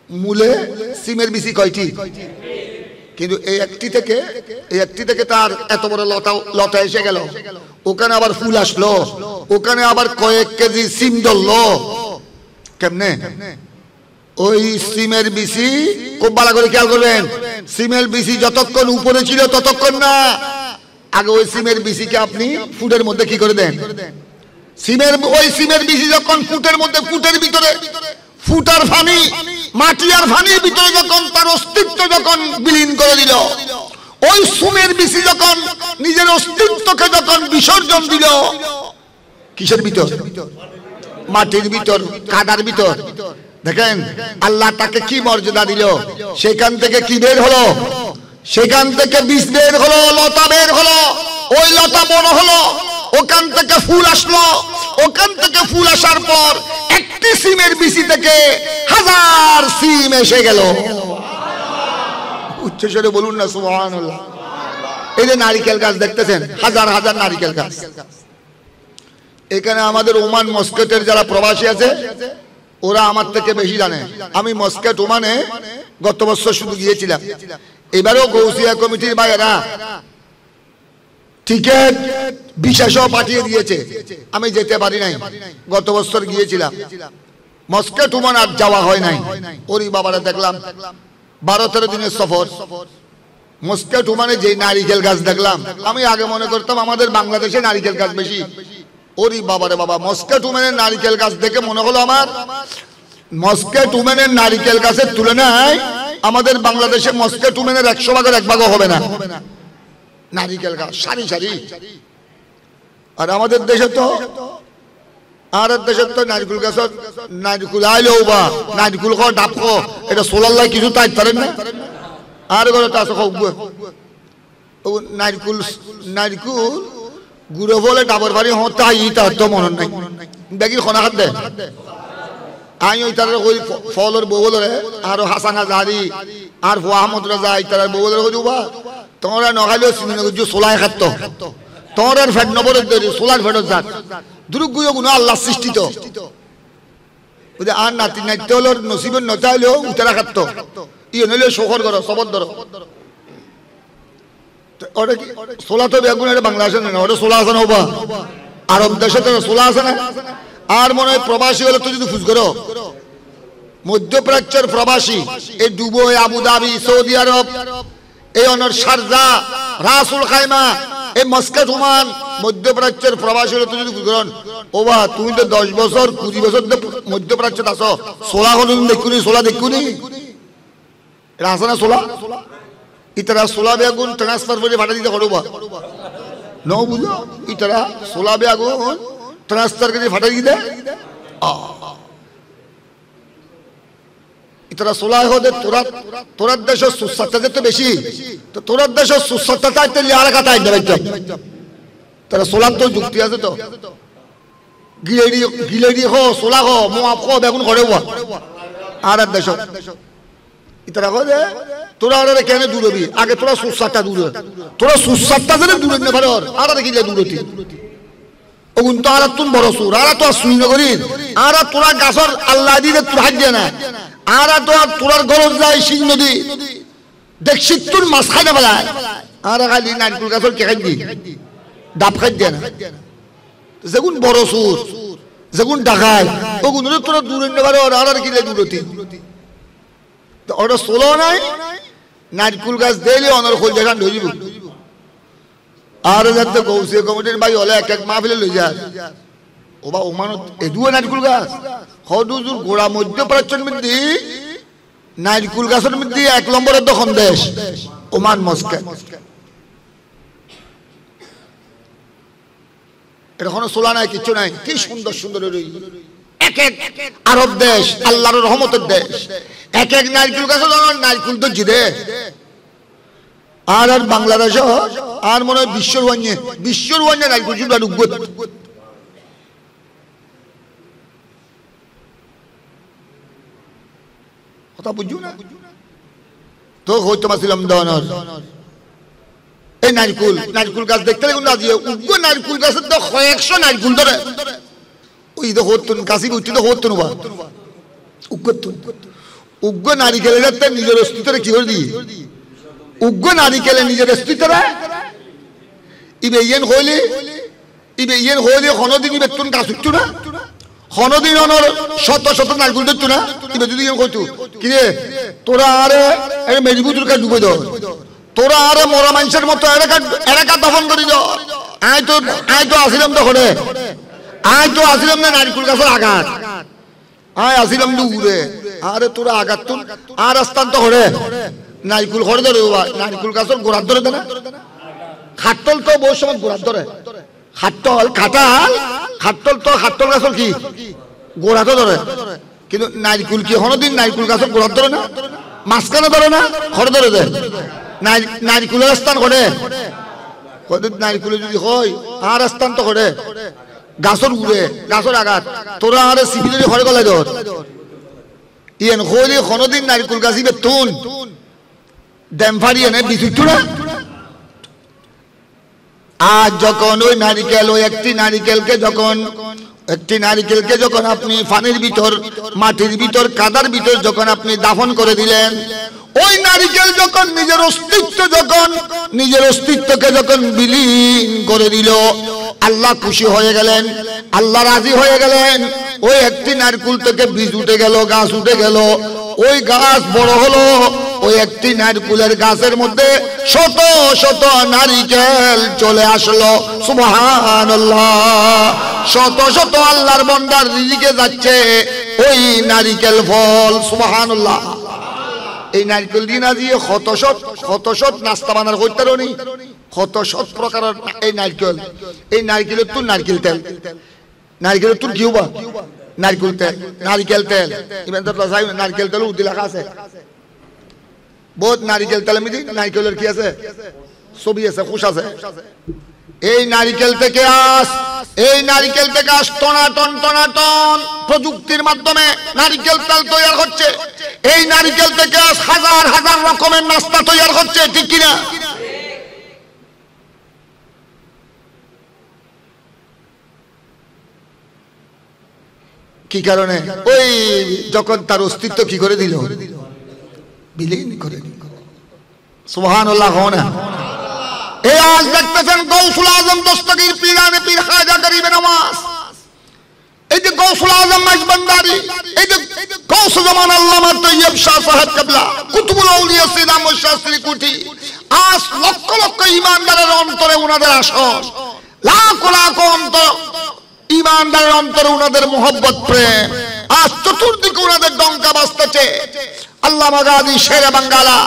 Speaker 1: মূলে সিমের বিসি কয়টি? কিন্তু এই একটি থেকে তার এত বড় লতা এসে গেল, ওখানে আবার ফুল আসলো, ওখানে আবার কয়েক কেজি সিম ধরলো। কেমনে? ওই সিমের বিসি খুব ভালো করে খেয়াল করবেন, সিমের বিসি যতক্ষণ উপরে ছিল ততক্ষণ না, আগে ওই সিমের বিসিকে আপনি ফুটের মধ্যে কি করে দেন, ওই সিমের বিসি যখন ফুটের মধ্যে, ফুটের ভিতরে ফুটার ফানি, মাটি আর ফানির ভিতরে যখন তার অস্তিত্ব যখন বিলীন করে দিল, ওই সুমের বিসি যখন নিজের অস্তিত্বকে যখন বিসর্জন দিল, কিসের ভিতর? মাটির ভিতর, কাদার ভিতর। দেখেন আল্লাহ তাকে কি মর্যাদা দিল, সেখান থেকে কি বের হলো, সেখান থেকে বীজ বের হলো, লতা বের হলো, ওই লতা বড় হলো, ওখান থেকে ফুল আসলো, ওখান থেকে ফুল আসার পর একটি সিমের বিসি থেকে হাজার সিম এসে গেল। উচ্চস্বরে বলুন না সুবহানাল্লাহ। এই যে নারিকেল গাছ দেখতেছেন, হাজার হাজার নারিকেল গাছ। এখানে আমাদের ওমান মস্কেটের যারা প্রবাসী আছে ওরা আমার থেকে বেশি জানে। আমি মস্কেট ওমানে গত বছর শুধু গিয়েছিলাম, এবারেও গৌসিয়া কমিটির ভাইয়েরা টিকেট বিশেষও পাঠিয়ে দিয়েছে, আমি যেতে পারি নাই। গত বছর গিয়েছিলাম মস্কেট ওমান, আর যাওয়া হয় নাই। ওরি বাবারা দেখলাম 12-13 দিনের সফর, মস্কেট ওমানে যে নারিকেল গাছ দেখলাম, আমি আগে মনে করতাম আমাদের বাংলাদেশে নারিকেল গাছ বেশি। ওরি বাবারে বাবা, মস্কেট ওমানের নারিকেল গাছ দেখে মনে হলো আমার মস্কেট ওমানের নারিকেল গাছের তুলনায় আমাদের বাংলাদেশে মস্কেট ওমানের 100 ভাগের 1 ভাগও হবে না। নারিকেল গাছ সারি সারি। আর আমাদের দেশে তো নারিকুল গাছ, নারিকুল আইলেও বা নারিকুল খাও, ডাব খাও, এটা সোলার কিছু তাই পারেন না। আর ঘরে আছে নারিকুল, নারিকুল গুড়ো বলে ডাবর বাড়ি হতে তার তো মনে নাই, দেখি খনা হাত দে আই ওই তার ওই ফলর বউলরে আর হাসানা জারি আর আহমদ রাজা ইতার বউলরে হইবা তোমরা নখাইলেও সিনেগুজু সোলাই খাত, তোর আর ফেট নবর সোলার ফেটর জাত দুর্গুয় গুণ আল্লাহ সৃষ্টিত। ওই আর নাতি নাইতে হলো নসিবের নতা হইলেও উতারা খাত, ই নইলেও শহর করো সবর ধরো। ওটা কি সোলা তো বেগুন, এটা বাংলাদেশে না, ওটা সোলা আছে না? হবা আরব দেশে তো সোলা আছে না। আর মনে হয় প্রবাসী হলে তো যদি খুঁজ করো, মধ্যপ্রাচ্যের প্রবাসী, এই দুবাই, আবুধাবি, সৌদি আরব, এই অনর শারজা, রাসুল খাইমা, এই মস্কেট ওমান, মধ্যপ্রাচ্যের প্রবাসী হলে তো যদি খুঁজ করেন, ও বা তুমি তো 10 বছর 20 বছর মধ্যপ্রাচ্যে আসো, সোলা হল দেখুনি, সোলা দেখুনি, এটা আছে না সোলা? ইতারা সোলা বেগুন ট্রান্সফার করে ভাড়া দিতে পারবো ন, বুঝলো? ইতারা সোলা বেগুন ট্রান্সফার করে ভাড়া দিতে। ইতারা সোলাই হদে তোরার দেশের সুস্বাস্থ্য যেতে বেশি, তো তোরার দেশের সুস্বাস্থ্য চাইতে আর কথা আইতে পারতাম। তারা সোলার তো যুক্তি আছে তো, গিলেডি হো সোলা হো মোয়াব হো বেগুন করে আর এক দেশ ইতারা কো যে তোরা আর কেন দূরবি, আগে তোরা সুস্বাস্থ্য দূর, তোরা সুস্বাস্থ্য যেন দূরে নেই পারো আর গিলে দূরতি ওগুন তো আর তুন বড় সুর আর তো শুই নগরী আর তোরা গাছর আল্লাহ দিলে তোর হাত দিয়ে না আর তো তোরার গরজ যায় সিং নদী দেখছি তোর মাছ খাই না বেলায় আর খালি নারকুল গাছর কে খাই দি ডাব খাই দিয়ে না যেগুন বড় সুর যেগুন ডাকায় ওগুন তোরা দূরে নেই পারো আর গিলে দূরতি ওটা সোলো নাই নারকুল গাছ দিলে অনর খোল জায়গা ধরিব আর যাতে গৌসিয়া কমিটির ভাই হলে এক এক মাহফিলে লই যায় ও বা ওমানত এদুও নারকুল গাছ হদুজুর গোড়া মধ্যপ্রাচ্যের মধ্যে নারকুল গাছের মধ্যে 1 নম্বরের দখন দেশ ওমান মস্কো। এটা কোনো সোলা নাই, কিচ্ছু নাই, কি সুন্দর সুন্দর এক এক আরব দেশ আল্লাহর রহমতের দেশ, এক এক নারকুল গাছ নারকুল তো জিদে আর বাংলাদেশ আর মনে হয় বিশ্বর ওয়ান্যে নারকুল চুল উগ্গত কথা বুঝছো না তো হইতো মাছিলাম দনর এই নারকুল গাছ দেখতে লাগুন আজি উগ্গ নারকুল গাছের তো 100 নারকুল ধরে ওই তো হতুন কাশি উঠতে তো হতুন বা উগ্গ নারিকেলের যাতে নিজের অস্তিত্বরে কি করে দিয়ে উগ্র নারিকেলে নিজের অস্তিত্বরা ইবে ইয়েন হইলে হনদিন ইবে তুন গাছ উঠতো না হনদিন অনর শত শত নারকুল ধরতো না ইবে যদি ইয়েন কইতো কি রে তোরা আরে মেজবুতুর কা ডুবে দাও, তোরা আরে মরা মানুষের মতো এলাকা দফন করে দাও, আয় তো আসিলাম তখন না নারকুল গাছের আঘাত আয় আসিলাম দূরে আরে তোরা আঘাত তুন আর আস্তান তো হরে নারকুল ঘরে ধরে নারকুল গাছের গোড়ার ধরে দেয় না, খাটল তো বহু সময় গোড়ার ধরে খাটল গাছের কি গোড়াতে ধরে, কিন্তু নারকুল কি হনদিন নারকুল গাছের গোড়ার ধরে না, মাঝখানে ধরে না, ঘরে ধরে দেয় নারকুলের স্থান করে নারকুলে যদি হয় আর স্থান তো করে গাছের উড়ে গাছের আঘাত তোরা আরে সিভিলের ঘরে গলায় ধর ইয়েন হইলে হনদিন নারকুল গাছ ইবে তুন ড্যামফারি এনে বিচুচ্ছ না। আজ যখন ওই নারিকেল ওই একটি নারিকেলকে যখন আপনি পানির ভিতর মাটির ভিতর কাদার ভিতর যখন আপনি দাফন করে দিলেন, ওই নারিকেল যখন নিজের অস্তিত্বকে যখন বিলীন করে দিল, আল্লাহ খুশি হয়ে গেলেন, আল্লাহ রাজি হয়ে গেলেন, ওই একটি নারকুল থেকে বীজ উঠে গেল, গাছ উঠে গেল, ওই গাছ বড় হলো, ওই একটি নারকুলের গাছের মধ্যে শত শত নারিকেল চলে আসলো, সুবহানাল্লাহ, শত শত আল্লাহর বান্দার রিজিকে যাচ্ছে ওই নারিকেল ফল, সুবহানাল্লাহ। এই নারকেল দিন আজি শত শত নাস্তা বানার করতে নি, শত শত প্রকারের এই নারকেলের তুন নারকেল তেল, নারকেলের তুন কিউ বা নারকেল তেল নারকেল তেল উদি লেখা আছে বহুত নারিকেল তেল মিদি নারকেলের কি আছে ছবি আছে খুশ আছে। এই নারিকেল থেকে আস টনাটন প্রযুক্তির মাধ্যমে নারিকেল তেল তৈরি হচ্ছে, এই নারিকেল থেকে আস হাজার হাজার রকমের নাস্তা তৈরি হচ্ছে, ঠিক কিনা? কি কারণে? ওই যখন তার অস্তিত্ব কি করে দিল, বিলীন করে দিল, সুবহানাল্লাহ। না এই আজ দেখতেছেন গৌসুল আজম দস্তগীর পীরানে পীর খাজা গরিবে নওয়াজ, এই যে গৌসুল আজম মাইজবান্দারি, এই যে গৌস জামান আল্লামা তৈয়ব শাহ সাহেব কিবলা, কুতুবুল আউলিয়া সৈয়দ আহমদ শাহ শ্রীকুটি, আজ লক্ষ লক্ষ ঈমানদারের অন্তরে উনাদের আসন, লাখ লাখ ঈমানদারের অন্তরে উনাদের মোহব্বত প্রেম, আজ চতুর্দিকে উনাদের ডঙ্কা বাজতেছে। আল্লামা গাজী শেরে বাঙ্গালা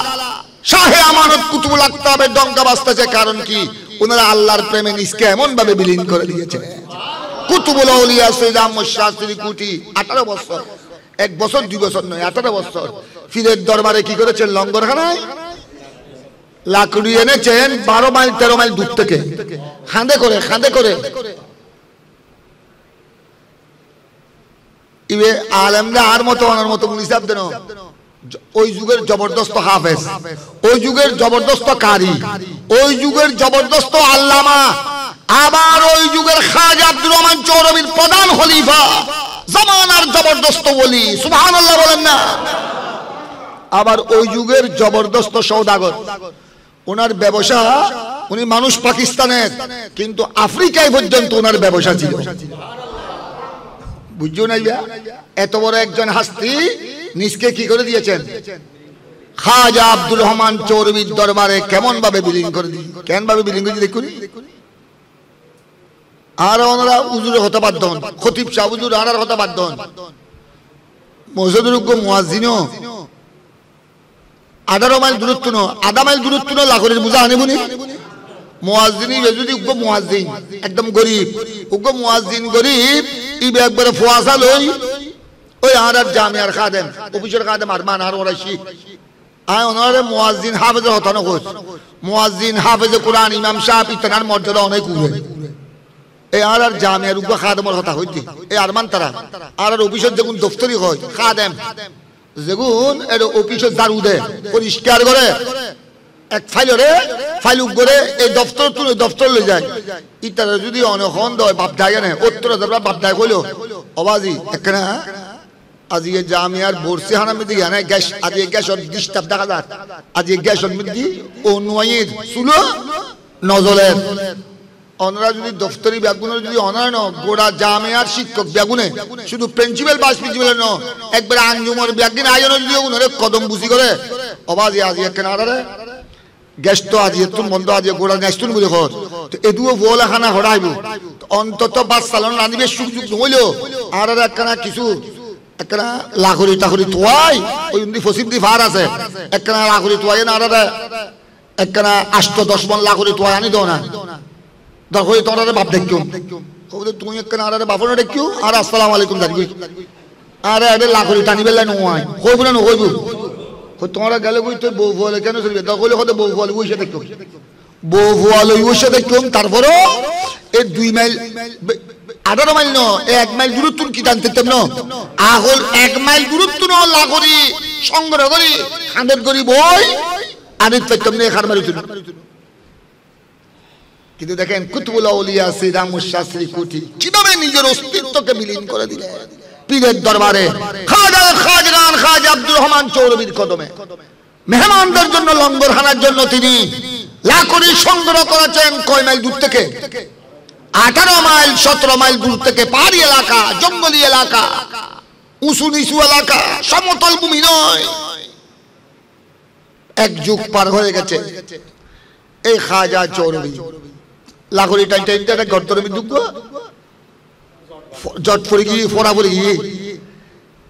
Speaker 1: শাহে আমানত কুতুবুল আকতাবের ডঙ্কা বাজতেছে, কারণ কি? ওনারা আল্লাহর প্রেমে নিজকে এমন ভাবে বিলীন করে দিয়েছে। কুতুবুল আউলিয়া সৈয়দ আহমদ শাহ শ্রীকুটি 18 বছর 1 বছর 2 বছর নয়, 18 বছর পীরের দরবারে কি করেছেন? লঙ্গরখানায় লাকড়ি এনেছেন 12 মাইল 13 মাইল দূর থেকে, খাঁদে করে ইবে আলেমরা আর মতো ওনার মতো মুনিসাব দেন। ওই যুগের জবরদস্ত হাফেজ, ওই যুগের জবরদস্ত কারি, ওই যুগের জবরদস্ত আল্লামা, আবার ওই যুগের খাজা আব্দুর রহমান চৌরবির প্রধান খলিফা, জামানার জবরদস্ত ওলি, সুবহানাল্লাহ বলেন না। আবার ওই যুগের জবরদস্ত সওদাগর, ওনার ব্যবসা, উনি মানুষ পাকিস্তানের, কিন্তু আফ্রিকায় পর্যন্ত ওনার ব্যবসা ছিল। বুঝছো না? এত বড় একজন হাস্তি নিজকে কি করে দিয়েছেন? খাজা আব্দুর রহমান চৌরবির দরবারে কেমন ভাবে বিলীন করে দিই, কেমন ভাবে বিলীন করে দেখুন। আর ওনারা হুজুরের হতে বাধ্য হন, খতিব সাহেব হুজুর আনার হতে বাধ্য হন। মসজিদের মুয়াজ্জিনও 18 মাইল দূরত্ব ন, আধা মাইল দূরত্ব ন লাখরের বুঝা আনে বুনি মুয়াজ্জিনি যদি উগ্র মুয়াজ্জিন একদম গরিব, উগ্র মুয়াজ্জিন গরিব, ইবে একবারে ফুয়াসা লই ওই আর জামিয়ার খাদেম, অফিসের খাদেম আরমান আর ওরা শিখ আয় ওনারে মুয়াজ্জিন হাফেজের হতা না কোচ, মুয়াজ্জিন হাফেজে কোরআন ইমাম সাহেব ইত্যাদির মর্যাদা অনেক উড়ে। এই আর জামিয়ার উগ্র খাদেমের কথা হইতে এই আরমান তারা আর অফিসের যখন দফতরি হয় খাদেম, যেগুন এর অফিসের দারু দে পরিষ্কার করে এক ফাইল করে এই দফতর তুলে দফতর লই যায়। ইত্যাদি যদি অনখন দয় বাপ যায় না উত্তর বাপ যায় কইলো অবাজি একখানা আজি জামিয়ার বর্ষি হানামি দিকে না গ্যাস, আজি গ্যাসের ডিস্টার্ব দেখা যায়, আজি গ্যাসের মধ্যে ও নুয়াইয়ের চুলো নজলের ওনারা যদি দফতরি ব্যাগুনের যদি অনার ন গোড়া জামিয়ার শিক্ষক ব্যাগুনে শুধু প্রিন্সিপাল বাস প্রিন্সিপাল ন একবার আঞ্জুমর ব্যাগিন আয়োজন যদি ওনারে কদম বুঝি করে অবাজি আজি একখানা আরে গ্যাস তো আজি তুন বন্ধ আজি গোড়া গ্যাস তুন বলে খর তো এদুও বলা খানা হড়াইব অন্তত 5 সাল রানিবে সুখ যুগ হইলো আর একখানা কিছু একখানা লাখরি টাখরি তোয়াই ওই ফসিম দি ফার আছে একখানা লাখরি তোয়াই না আর একখানা 8-10 মন লাখরি তোয়াই আনি দাও না দেখো তোমরা বাপ দেখিও তুমি একখানা আর বাপনে দেখিও আর আসসালামু আলাইকুম দেখবি আর এর লাখরি টানি বেলা নয় হইব না হইব তোমরা গেলে কই তো বউ বলে কেন চলবে দেখলে কত বউ বলে ওইসে দেখো বউ বলে ওইসে দেখো তারপরে এই 2 মাইল 18 মাইল ন 1 মাইল দূরত্ব কি জানতে তেমন আগল 1 মাইল দূরত্ব ন লাখরি সংগ্রহ করি খান্ডের করি বই আনিত পেতম নে খার মারি তুল। কিন্তু দেখেন কুতুবুল আউলিয়া সিরামুশ শাস্ত্রী কুটি কিভাবে নিজের অস্তিত্বকে বিলীন করে দিলেন পীরের দরবারে। খাজা আব্দুর রহমান চৌরবির কদমে মেহমানদের জন্য লঙ্গরখানার জন্য তিনি লাখরি সংগ্রহ করেছেন। কয় মাইল দূর থেকে? 18 মাইল 17 মাইল দূর থেকে। পাহাড়ি এলাকা, জঙ্গলি এলাকা, উঁচু নিচু এলাকা, সমতল ভূমি নয়। এক যুগ পার হয়ে গেছে। এই খাজা চৌরবি লাখরি টাইটা গর্তর দুঃখ জট পড়ে গিয়ে ফোড়া পড়ে গিয়ে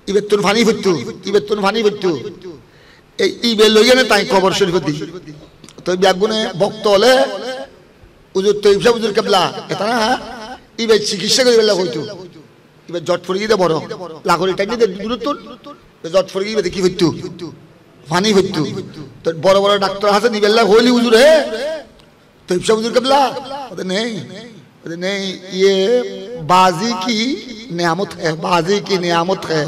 Speaker 1: ইবেতুন ফানি ফিরতু এই ইবে লইয়া না তাই কবর শরীফ দি তো ব্যাগুনে ভক্ত হলে হুজুর তৈব সাহেব হুজুর কেবলা এটা না ইবে চিকিৎসা করে বেলা হইতো ইবে জট পড়ে গিয়ে বড় লাখরি টাইনি দূরত্ব জট পড়ে গিয়ে দেখি ফিরতু ফানি ফিরতু তো বড় বড় ডাক্তার আছে নিবেলা হইলি হুজুর হে तैब साहब हुजूर कबला नहीं ये बाजी की नियामत है, बाजी की नियामत है।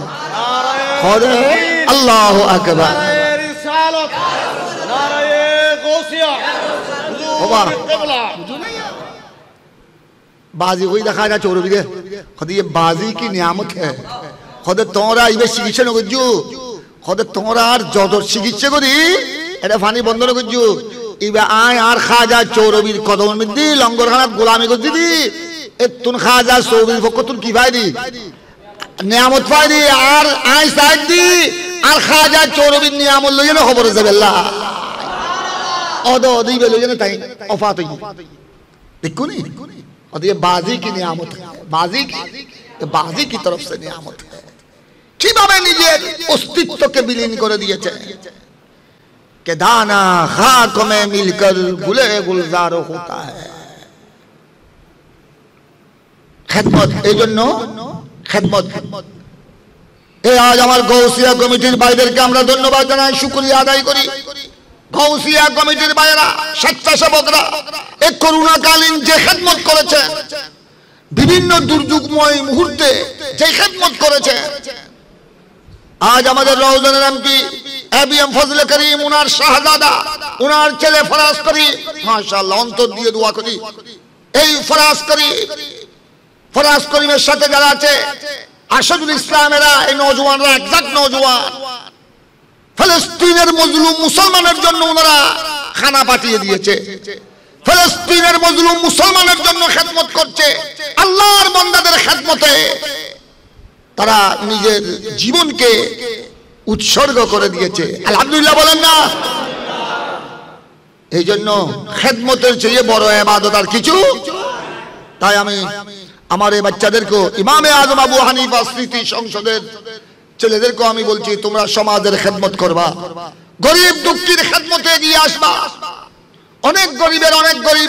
Speaker 1: अल्लाह अकबर बाजी कोई देखा जा चोर भी खुद ये बाजी की नियामत है। खुद तोरा इबे चिकित्सा न करजो खुद तोरा আর যত চিকিৎসা করি এটা ফানি বন্ধ না করজো ইবা আয় আর খাজা চৌরবির কদমের মধ্যে লঙ্গরখানাত গোলামি করে দিবি এতুন খাজা চৌরবির পক্ষ তুন কি পাইদি নিয়ামত পাইদি আর আয় সাইড দি আর খাজা চৌরবির নিয়ামত লইয়ে না খবর যাবে আল্লাহ অদ দিবে লইয়ে না তাই অফাত হই দেখো নি অদ ये बाजी की नियामत है, बाजी की तरफ से नियामत है। কিভাবে নিজের অস্তিত্বকে বিলীন করে দিয়েছে कि दाना खाक में मिलकर गुले गुलजार होता है। খেদমত এই জন্য খেদমত এই আজ আমার গৌসিয়া কমিটির ভাইদেরকে আমরা ধন্যবাদ জানাই, শুকরিয়া আদায় করি। গৌসিয়া কমিটির ভাইয়েরা, স্বেচ্ছাসেবকরা এই করোনাকালীন যে খেদমত করেছে, বিভিন্ন দুর্যোগময় মুহূর্তে যে খেদমত করেছে, আজ আমাদের রওজানের এমপি এবিএম ফজলে করিম, উনার শাহজাদা, উনার ছেলে ফরাজ করিম, মাশাআল্লাহ, অন্তর দিয়ে দোয়া করি এই ফরাজ করিমের সাথে যারা আছে আসাদুল ইসলামেরা, এই নওজওয়ানরা একজাক্ট নওজওয়ান, ফিলিস্তিনের মজলুম মুসলমানের জন্য ওনারা খানা পাঠিয়ে দিয়েছে, ফিলিস্তিনের মজলুম মুসলমানের জন্য খেদমত করছে, আল্লাহর বান্দাদের খেদমতে তারা নিজের জীবনকে উৎসর্গ করে দিয়েছে। আলহামদুলিল্লাহ বলেন না? এই জন্য খেদমতের চেয়ে বড় ইবাদত আর কিছু। তাই আমি আমার এই বাচ্চাদেরকে, ইমামে আজম আবু হানিফা স্মৃতি সংসদের ছেলেদেরকে আমি বলছি, তোমরা সমাজের খেদমত করবা, গরিব দুঃখীর খেদমতে এগিয়ে আসবা। অনেক গরিব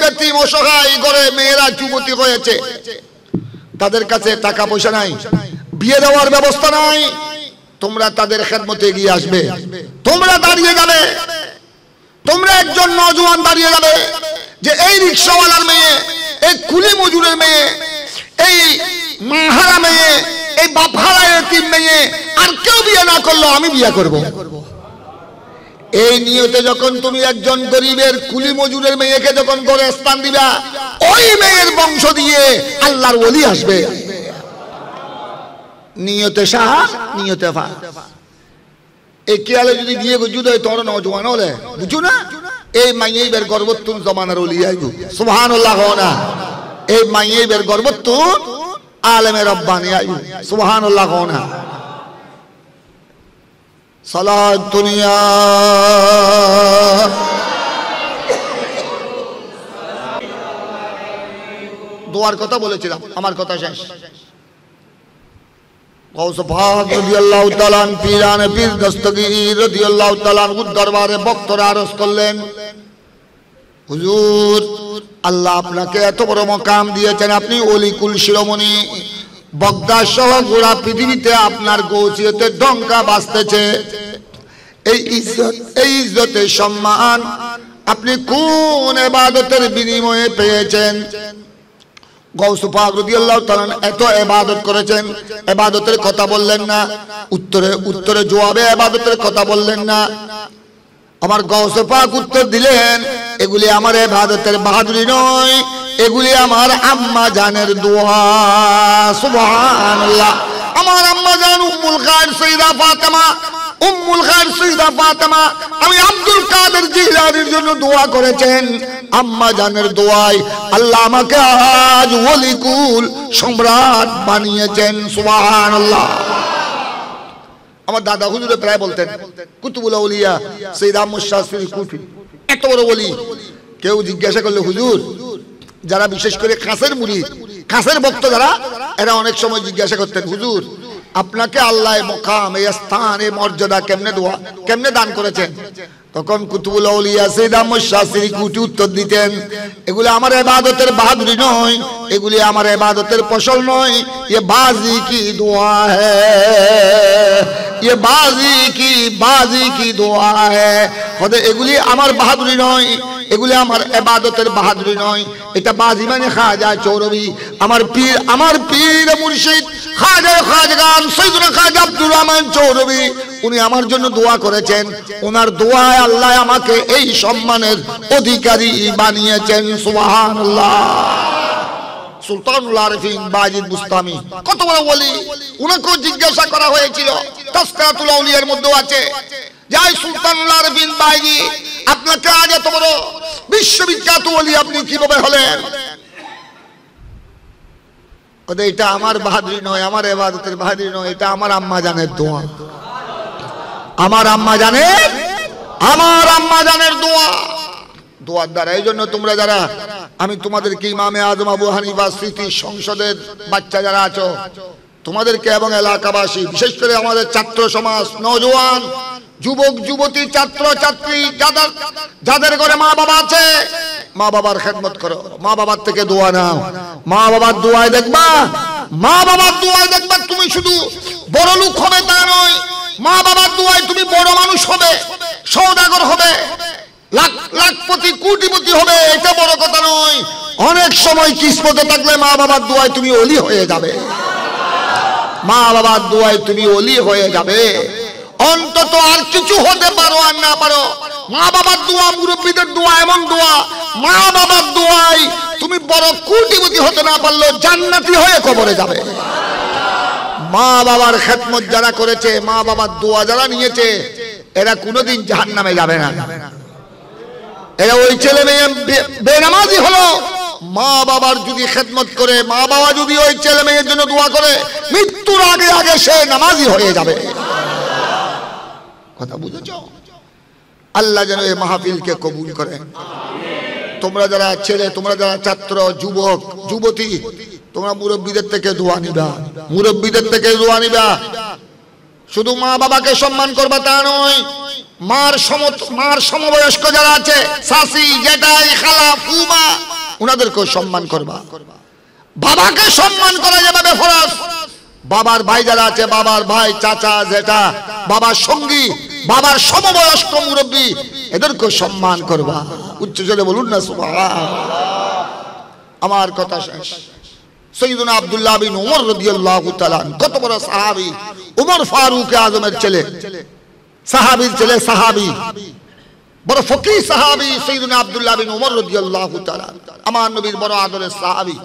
Speaker 1: এতিম অসহায় ঘরে মেয়েরা যুবতী হয়েছে, তাদের কাছে টাকা পয়সা নাই, বিয়ে দেওয়ার ব্যবস্থা নাই, তোমরা তাদের খেদমতে এগিয়ে আসবে, তোমরা দাঁড়িয়ে যাবে, তোমরা একজন নওজওয়ান দাঁড়িয়ে যাবে যে এই রিকশাওয়ালার মেয়ে, এই কুলি মজুরের মেয়ে, এই মাহারা মেয়ে, এই বাপহারা এতিম মেয়ে আর কেউ বিয়ে না করলো আমি বিয়ে করব। এই নিয়তে যখন তুমি একজন গরিবের কুলি মজুরের মেয়েকে যখন ঘরে স্থান দিবা, ওই মেয়ের বংশ দিয়ে আল্লাহর ওলি আসবে। নিয়তে শাহ নিয়তে ফা। এই কেয়ালে যদি বিয়ে গুজুদ হয় তোর নওজওয়ান হলে বুঝু না, এই মাইয়েই বের গর্বতুন জমানার ওলি আইবু। সুবহানাল্লাহ না, এই মাইয়েই বের গর্বতুন আলেমে রব্বানি আইবু। সুবহানাল্লাহ না। সালাত দুনিয়া দোয়ার কথা বলেছিলাম, আমার কথা শেষ। গৌস পাক রাদিয়াল্লাহু তাআলা পীরানে পীর দস্তগীর রাদিয়াল্লাহু তাআলা দরবারে বক্তরা আরজ করলেন, হুজুর আল্লাহ আপনাকে এত বড় মাকাম দিয়েছেন, আপনি ওলিকুল শিরোমণি, বগদাদ সহ গোটা পৃথিবীতে আপনার গৌসিয়তে ডঙ্কা বাজতেছে। এই ইজ্জতের সম্মান আপনি কোন ইবাদতের বিনিময়ে পেয়েছেন? গৌস পাক রাদিয়াল্লাহু তাআলা এত ইবাদত করেছেন, ইবাদতের কথা বললেন না, উত্তরে জবাবে ইবাদতের কথা বললেন না। আমার গৌস পাক উত্তর দিলেন, এগুলি আমার ইবাদতের বাহাদুরি নয়, এগুলি আমার আম্মা জানের দোয়া। সুবহানাল্লাহ। আমার আম্মা জান উম্মুল খায়র সাইয়্যিদা ফাতেমা, আমি আব্দুল কাদের জিলানীর জন্য দোয়া করেছেন, আম্মা জানের দোয়ায় আল্লাহ আমাকে আজ ওলিকুল সম্রাট বানিয়েছেন। সুবহানাল্লাহ। আমার দাদা হুজুরে প্রায় বলতেন, কুতুবুল আউলিয়া সৈয়দ আহমদ শাস্ত্রী কুফি এত বড় ওলি। কেউ জিজ্ঞাসা করলে, হুজুর যারা বিশেষ করে খাসের মুরিদ, খাসের ভক্ত যারা, এরা অনেক সময় জিজ্ঞাসা করতেন, হুজুর আপনাকে আল্লাহ মকাম, এই স্থান, এই মর্যাদা কেমনে দান করেছেন? তখন কুতুবুল আউলিয়া সৈয়দ আহমদ শাস্ত্রী কুটি উত্তর দিতেন, এগুলি আমার ইবাদতের বাহাদুরি নয়, এগুলি আমার ইবাদতের ফসল নয়, ये बाजी की दुआ है, ये बाजी की दुआ है। খোদা এগুলি আমার বাহাদুরি নয়, এগুলি আমার ইবাদতের বাহাদুরি নয়, এটা বাজি মানে খাজা চৌরবি, আমার পীর মুর্শিদ খাজাগান সৈয়দুল খাজা আব্দুর রহমান চৌরবি, উনি আমার জন্য দোয়া করেছেন, ওনার দোয়ায় আল্লাহ আমাকে এই সম্মানের অধিকারী বানিয়েছেন। সুবহানাল্লাহ। সুলতানুল আরিফিন বাজিদ বুস্তামি কত বড় ওলি, উনাকে জিজ্ঞাসা করা হয়েছিল, তাসকিরাতুল আউলিয়ার মধ্যে আছে, যাই সুলতানুল আরিফিন বাজি আপনাকে আজ এত বড় বিশ্ববিখ্যাত ওলি আপনি কিভাবে হলেন? এটা আমার বাহাদুরি নয়, আমার ইবাদতের বাহাদুরি নয়, এটা আমার আম্মা জানের দোয়া, আমার আম্মা জানের দোয়ার দ্বারা। এই জন্য তোমরা যারা, আমি তোমাদেরকে ইমামে আজম আবু হানিফা স্মৃতি সংসদের বাচ্চা যারা আছো, তোমাদেরকে এবং এলাকাবাসী, বিশেষ করে আমাদের ছাত্র সমাজ, নওজওয়ান, যুবক যুবতী, ছাত্র ছাত্রী, যাদের ঘরে মা বাবা আছে, মা বাবার খেদমত করো, মা বাবার থেকে দোয়া নাও, মা বাবার দোয়ায় দেখবা তুমি শুধু বড় লোক হবে তা নয়, মা বাবার দোয়ায় তুমি বড় মানুষ হবে, সওদাগর হবে, লাখ লাখপতি কোটিপতি হবে, এটা বড় কথা নয়। অনেক সময় কিসমতে থাকলে মা বাবার দোয়ায় তুমি ওলি হয়ে যাবে, মা বাবার দোয়ায় তুমি ওলি হয়ে যাবে। অন্তত আর কিছু হতে পারো আর না পারো, মা বাবার দোয়া, মুরব্বীদের দোয়া এমন দোয়া, মা বাবার দোয়ায় তুমি বড় কোটিপতি হতে না পারলো জান্নাতি হয়ে কবরে যাবে। মা বাবার খেদমত যারা করেছে, মা বাবার দোয়া যারা নিয়েছে, এরা কোনোদিন জাহান্নামে যাবে না। এরা ওই ছেলে মেয়ে বেনামাজি হলো, মা বাবার যদি খেদমত করে, মা বাবা যদি ওই ছেলে মেয়ের জন্য দোয়া করে, মৃত্যুর আগে আগে সে নামাজি হয়ে যাবে। কথা বুঝেছো? আল্লাহ যেন এই মাহফিলকে কবুল করেন। তোমরা যারা ছেলে, তোমরা যারা ছাত্র, যুবক যুবতী, তোমরা মুরব্বীদের থেকে দোয়া নিবা, মুরব্বীদের থেকে দোয়া নিবা। শুধু মা বাবাকে সম্মান করবা তা নয়, মার সমবয়স্ক যারা আছে, শাশি, জেঠাই, খালা, ফুমা, ওনাদেরকেও সম্মান করবা। বাবাকে সম্মান করা যেভাবে ফরজ, বাবার ভাই যারা আছে, বাবার ভাই, চাচা, জেঠা, বাবার সঙ্গী, বাবার সমবয়স্ক মুরব্বী, এদেরকেও সম্মান করবা। উচ্চ জোরে বলুন না সুবহানাল্লাহ। আমার কথা শেষ। সৈয়দনা আব্দুল্লাহ বিন উমর রাদিয়াল্লাহু তাআলা, কত বড় সাহাবী, উমর ফারুক আজমের ছেলে, সাহাবীর ছেলে, সাহাবী, বড় ফকিহ সাহাবী সৈয়দনা আব্দুল্লাহ বিন উমর রাদিয়াল্লাহু তাআলা, আমার নবীর বড় আদরের সাহাবী।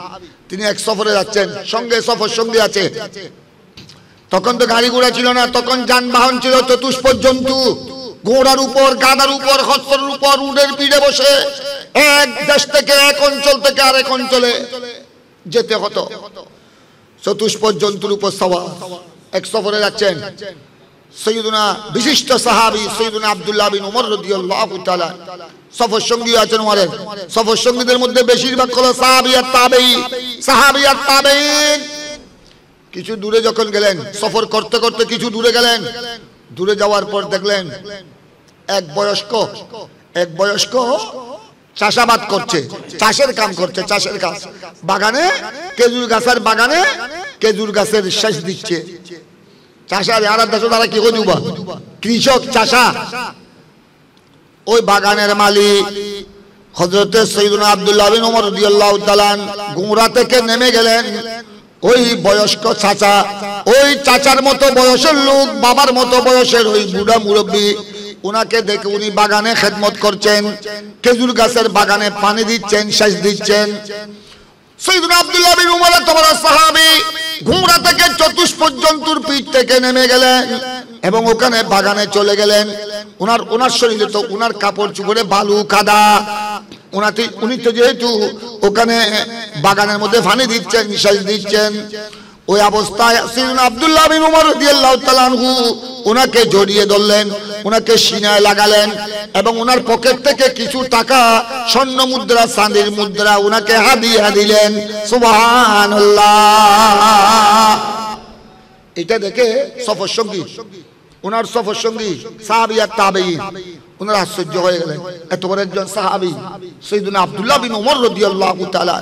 Speaker 1: তিনি এক সফরে যাচ্ছেন, সঙ্গে সফর সঙ্গী আছে। তখন তো গাড়ি ঘোড়া ছিল না, তখন যানবাহন ছিল চতুষ্পদ জন্তু, ঘোড়ার উপর, গাধার উপর, খচ্চরের উপর, উটের পিঠে বসে এক দেশ থেকে, এক অঞ্চল থেকে আরেক অঞ্চলে যেতে হতো। চতুষ্পদ জন্তুর উপর সওয়ার এক সফরে যাচ্ছেন। সৈয়দনা বিশিষ্ট সাহাবী সৈয়দনা আব্দুল্লাহ বিন উমর রাদিয়াল্লাহু তাআলা, সফর সঙ্গী আছেন ওনার। সফর সঙ্গীদের মধ্যে বেশিরভাগ হলো সাহাবী আর তাবেঈ, সাহাবী আর তাবেঈন। কিছু দূরে যখন গেলেন, সফর করতে করতে কিছু দূরে গেলেন, দূরে যাওয়ার পর দেখলেন এক বয়স্ক চাষাবাদ করছে, চাষের কাম করছে, চাষের কাজ, বাগানে, খেজুর গাছের বাগানে খেজুর গাছের সেচ দিচ্ছে। চাষা যারা দেশে তারা কি করবা, কৃষক, চাষা। ওই বাগানের মালিক হযরতে সৈয়দনা আব্দুল্লাহ বিন উমর রাদিয়াল্লাহু তাআলা ঘোড়া থেকে নেমে গেলেন। ওই বয়স্ক চাচা, ওই চাচার মতো বয়সের লোক, বাবার মতো বয়সের ওই বুড়া মুরব্বী, উনাকে দেখে উনি বাগানে খেদমত করছেন, খেজুর গাছের বাগানে পানি দিচ্ছেন, সেচ দিচ্ছেন। সৈয়দনা আব্দুল্লাহ বিন উমর তোমার সাহাবী ঘোড়া থেকে চতুষ্পদ জন্তুর পিঠ থেকে নেমে গেলেন এবং ওখানে বাগানে চলে গেলেন। ওনার শরীরে তো, ওনার কাপড় চোপড়ে বালু কাদা, উনি তো যেহেতু ওখানে বাগানের মধ্যে পানি দিচ্ছেন, সেচ দিচ্ছেন, ওই অবস্থায় সৈয়দনা আব্দুল্লাহ বিন উমর রাদিয়াল্লাহু তাআলা আনহু ওনাকে জড়িয়ে ধরলেন, ওনাকে সিনায় লাগালেন এবং ওনার পকেট থেকে কিছু টাকা, স্বর্ণ মুদ্রা, চাঁদির মুদ্রা ওনাকে হাদিয়া দিলেন। সুবহানাল্লাহ। এটা দেখে সফর সঙ্গী, ওনার সফর সঙ্গী সাহাবী আর তাবেঈন, ওনারা আশ্চর্য হয়ে গেলেন। এত বড় একজন সাহাবী সৈয়দনা আব্দুল্লাহ বিন উমর রাদিয়াল্লাহু তাআলা,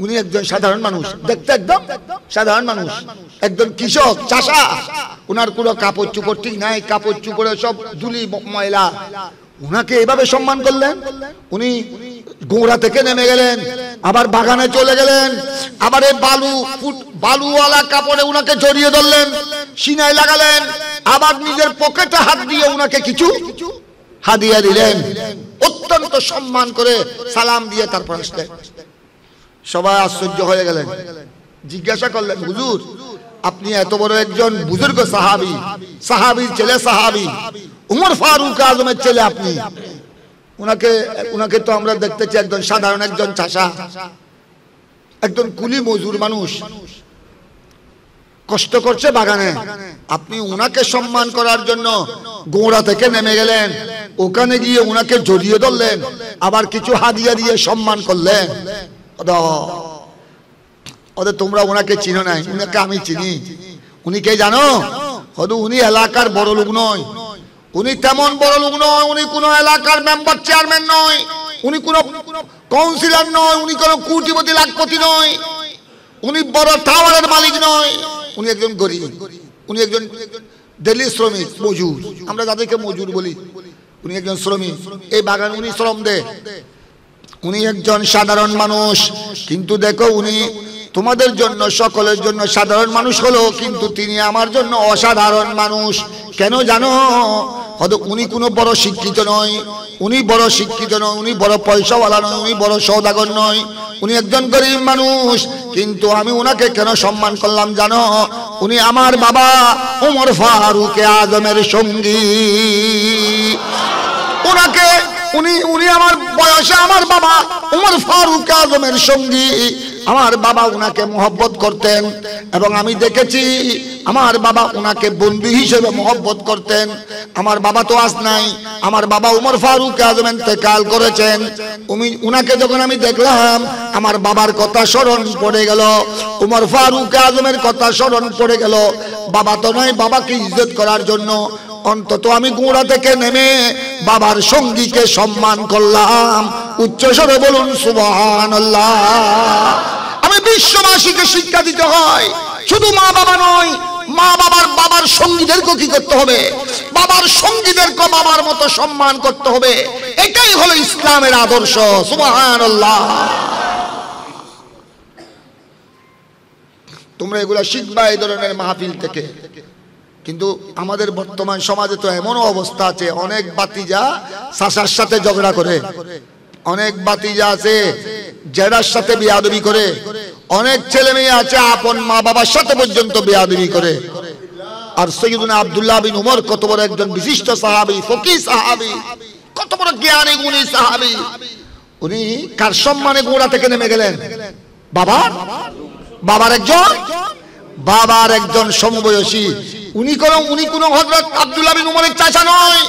Speaker 1: উনি একজন সাধারণ মানুষ, দেখতে একদম সাধারণ মানুষ, একজন কৃষক, চাষা। উনার কোনো কাপড় চোপড় ঠিক নাই, কাপড় চোপড়ে সব ধুলি ময়লা। উনাকে এভাবে সম্মান করলেন। উনি ঘোড়া থেকে নেমে গেলেন, আবার বাগানে চলে গেলেন, আবার এই বালুওয়ালা কাপড়ে উনাকে জড়িয়ে ধরলেন, সিনায় লাগালেন, আবার নিজের পকেটে হাত দিয়ে উনাকে কিছু হাদিয়া দিলেন। অত্যন্ত সম্মান করে সালাম দিয়ে তারপর আসলেন। সবাই আশ্চর্য হয়ে গেলেন, জিজ্ঞাসা করলেন, হুজুর আপনি এত বড় একজন বুজুর্গ সাহাবী, সাহাবীর ছেলে, সাহাবী উমর ফারুক আজমের ছেলে, আপনি উনাকে তো আমরা দেখতেছি একজন সাধারণ একজন চাষা, একজন কুলি মজুর মানুষ, কষ্ট করছে বাগানে। আপনি উনাকে সম্মান করার জন্য ঘোড়া থেকে নেমে গেলেন, ওখানে গিয়ে উনাকে জড়িয়ে ধরলেন, আবার কিছু হাদিয়া দিয়ে সম্মান করলেন। ওদের তোমরা ওনাকে চিনো নাই, উনাকে আমি চিনি। উনি কে জানো? উনি এলাকার বড় লোক নয়, উনি তেমন বড় লোক নয়, উনি কোন এলাকার মেম্বার চেয়ারম্যান নয়, উনি কোন কাউন্সিলর নয়, উনি কোন কোটিপতি লাখপতি নয়, উনি বড় টাওয়ারের মালিক নয়, উনি একজন গরিব। উনি একজন দিল্লি শ্রমিক, মজুর, আমরা যাদেরকে মজুর বলি, উনি একজন শ্রমিক, এই বাগান উনি শ্রম দেয়। উনি একজন সাধারণ মানুষ, কিন্তু দেখো উনি তোমাদের জন্য সকলের জন্য সাধারণ মানুষ হলো, কিন্তু তিনি আমার জন্য অসাধারণ মানুষ। কেন জানো? হয়তো উনি কোনো বড় শিক্ষিত নয়, উনি বড় শিক্ষিত নয়, উনি বড় পয়সাওয়ালা নয়, উনি বড় সওদাগর নয়, উনি একজন গরিব মানুষ, কিন্তু আমি উনাকে কেন সম্মান করলাম জানো? উনি আমার বাবা ওমর ফারুক আজমের সঙ্গী। উনাকে উনি আমার বয়সে আমার বাবা ওমর ফারুক আজমের সঙ্গী। আমার বাবা উনাকে মহব্বত করতেন, এবং আমি দেখেছি আমার বাবা উনাকে বন্ধু হিসেবে মহব্বত করতেন। আমার বাবা তো আজ নাই, আমার বাবা ওমর ফারুক আজম ইন্তেকাল করেছেন। উনাকে যখন আমি দেখলাম, আমার বাবার কথা স্মরণ পড়ে গেল, ওমর ফারুক আজমের কথা স্মরণ পড়ে গেল। বাবা তো নয়, বাবাকে ইজ্জত করার জন্য অন্তত আমি ঘোড়া থেকে নেমে বাবার সঙ্গীকে সম্মান করলাম। উচ্চ স্বরে বলুন সুবহানাল্লাহ। আমি বিশ্ববাসীকে শিক্ষা দিতে হয়, শুধু মা বাবা নয়, মা বাবার সঙ্গীদেরকে কি করতে হবে? বাবার সঙ্গীদেরকে বাবার মতো সম্মান করতে হবে। এটাই হলো ইসলামের আদর্শ। সুবহানাল্লাহ। তোমরা এগুলা শিখবা এই ধরনের মাহফিল থেকে। কিন্তু আমাদের বর্তমান সমাজে তো এমনও অবস্থা আছে, অনেক বাতিজা চাচার সাথে ঝগড়া করে, অনেক বাতিজা আছে জেডার সাথে বেয়াদবি করে, অনেক ছেলে মেয়ে আছে আপন মা বাবার সাথে পর্যন্ত বেয়াদবি করে। আর সৈয়দনা আব্দুল্লাহ বিন উমর কত বড় একজন বিশিষ্ট সাহাবী, ফকিহ সাহাবী, কত বড় জ্ঞানী গুণী সাহাবী। উনি কার সম্মানে ঘোড়া থেকে নেমে গেলেন? বাবার একজন সমবয়সী। উনি কোন হযরত আব্দুল্লাহ বিন উমরের চাচা নয়,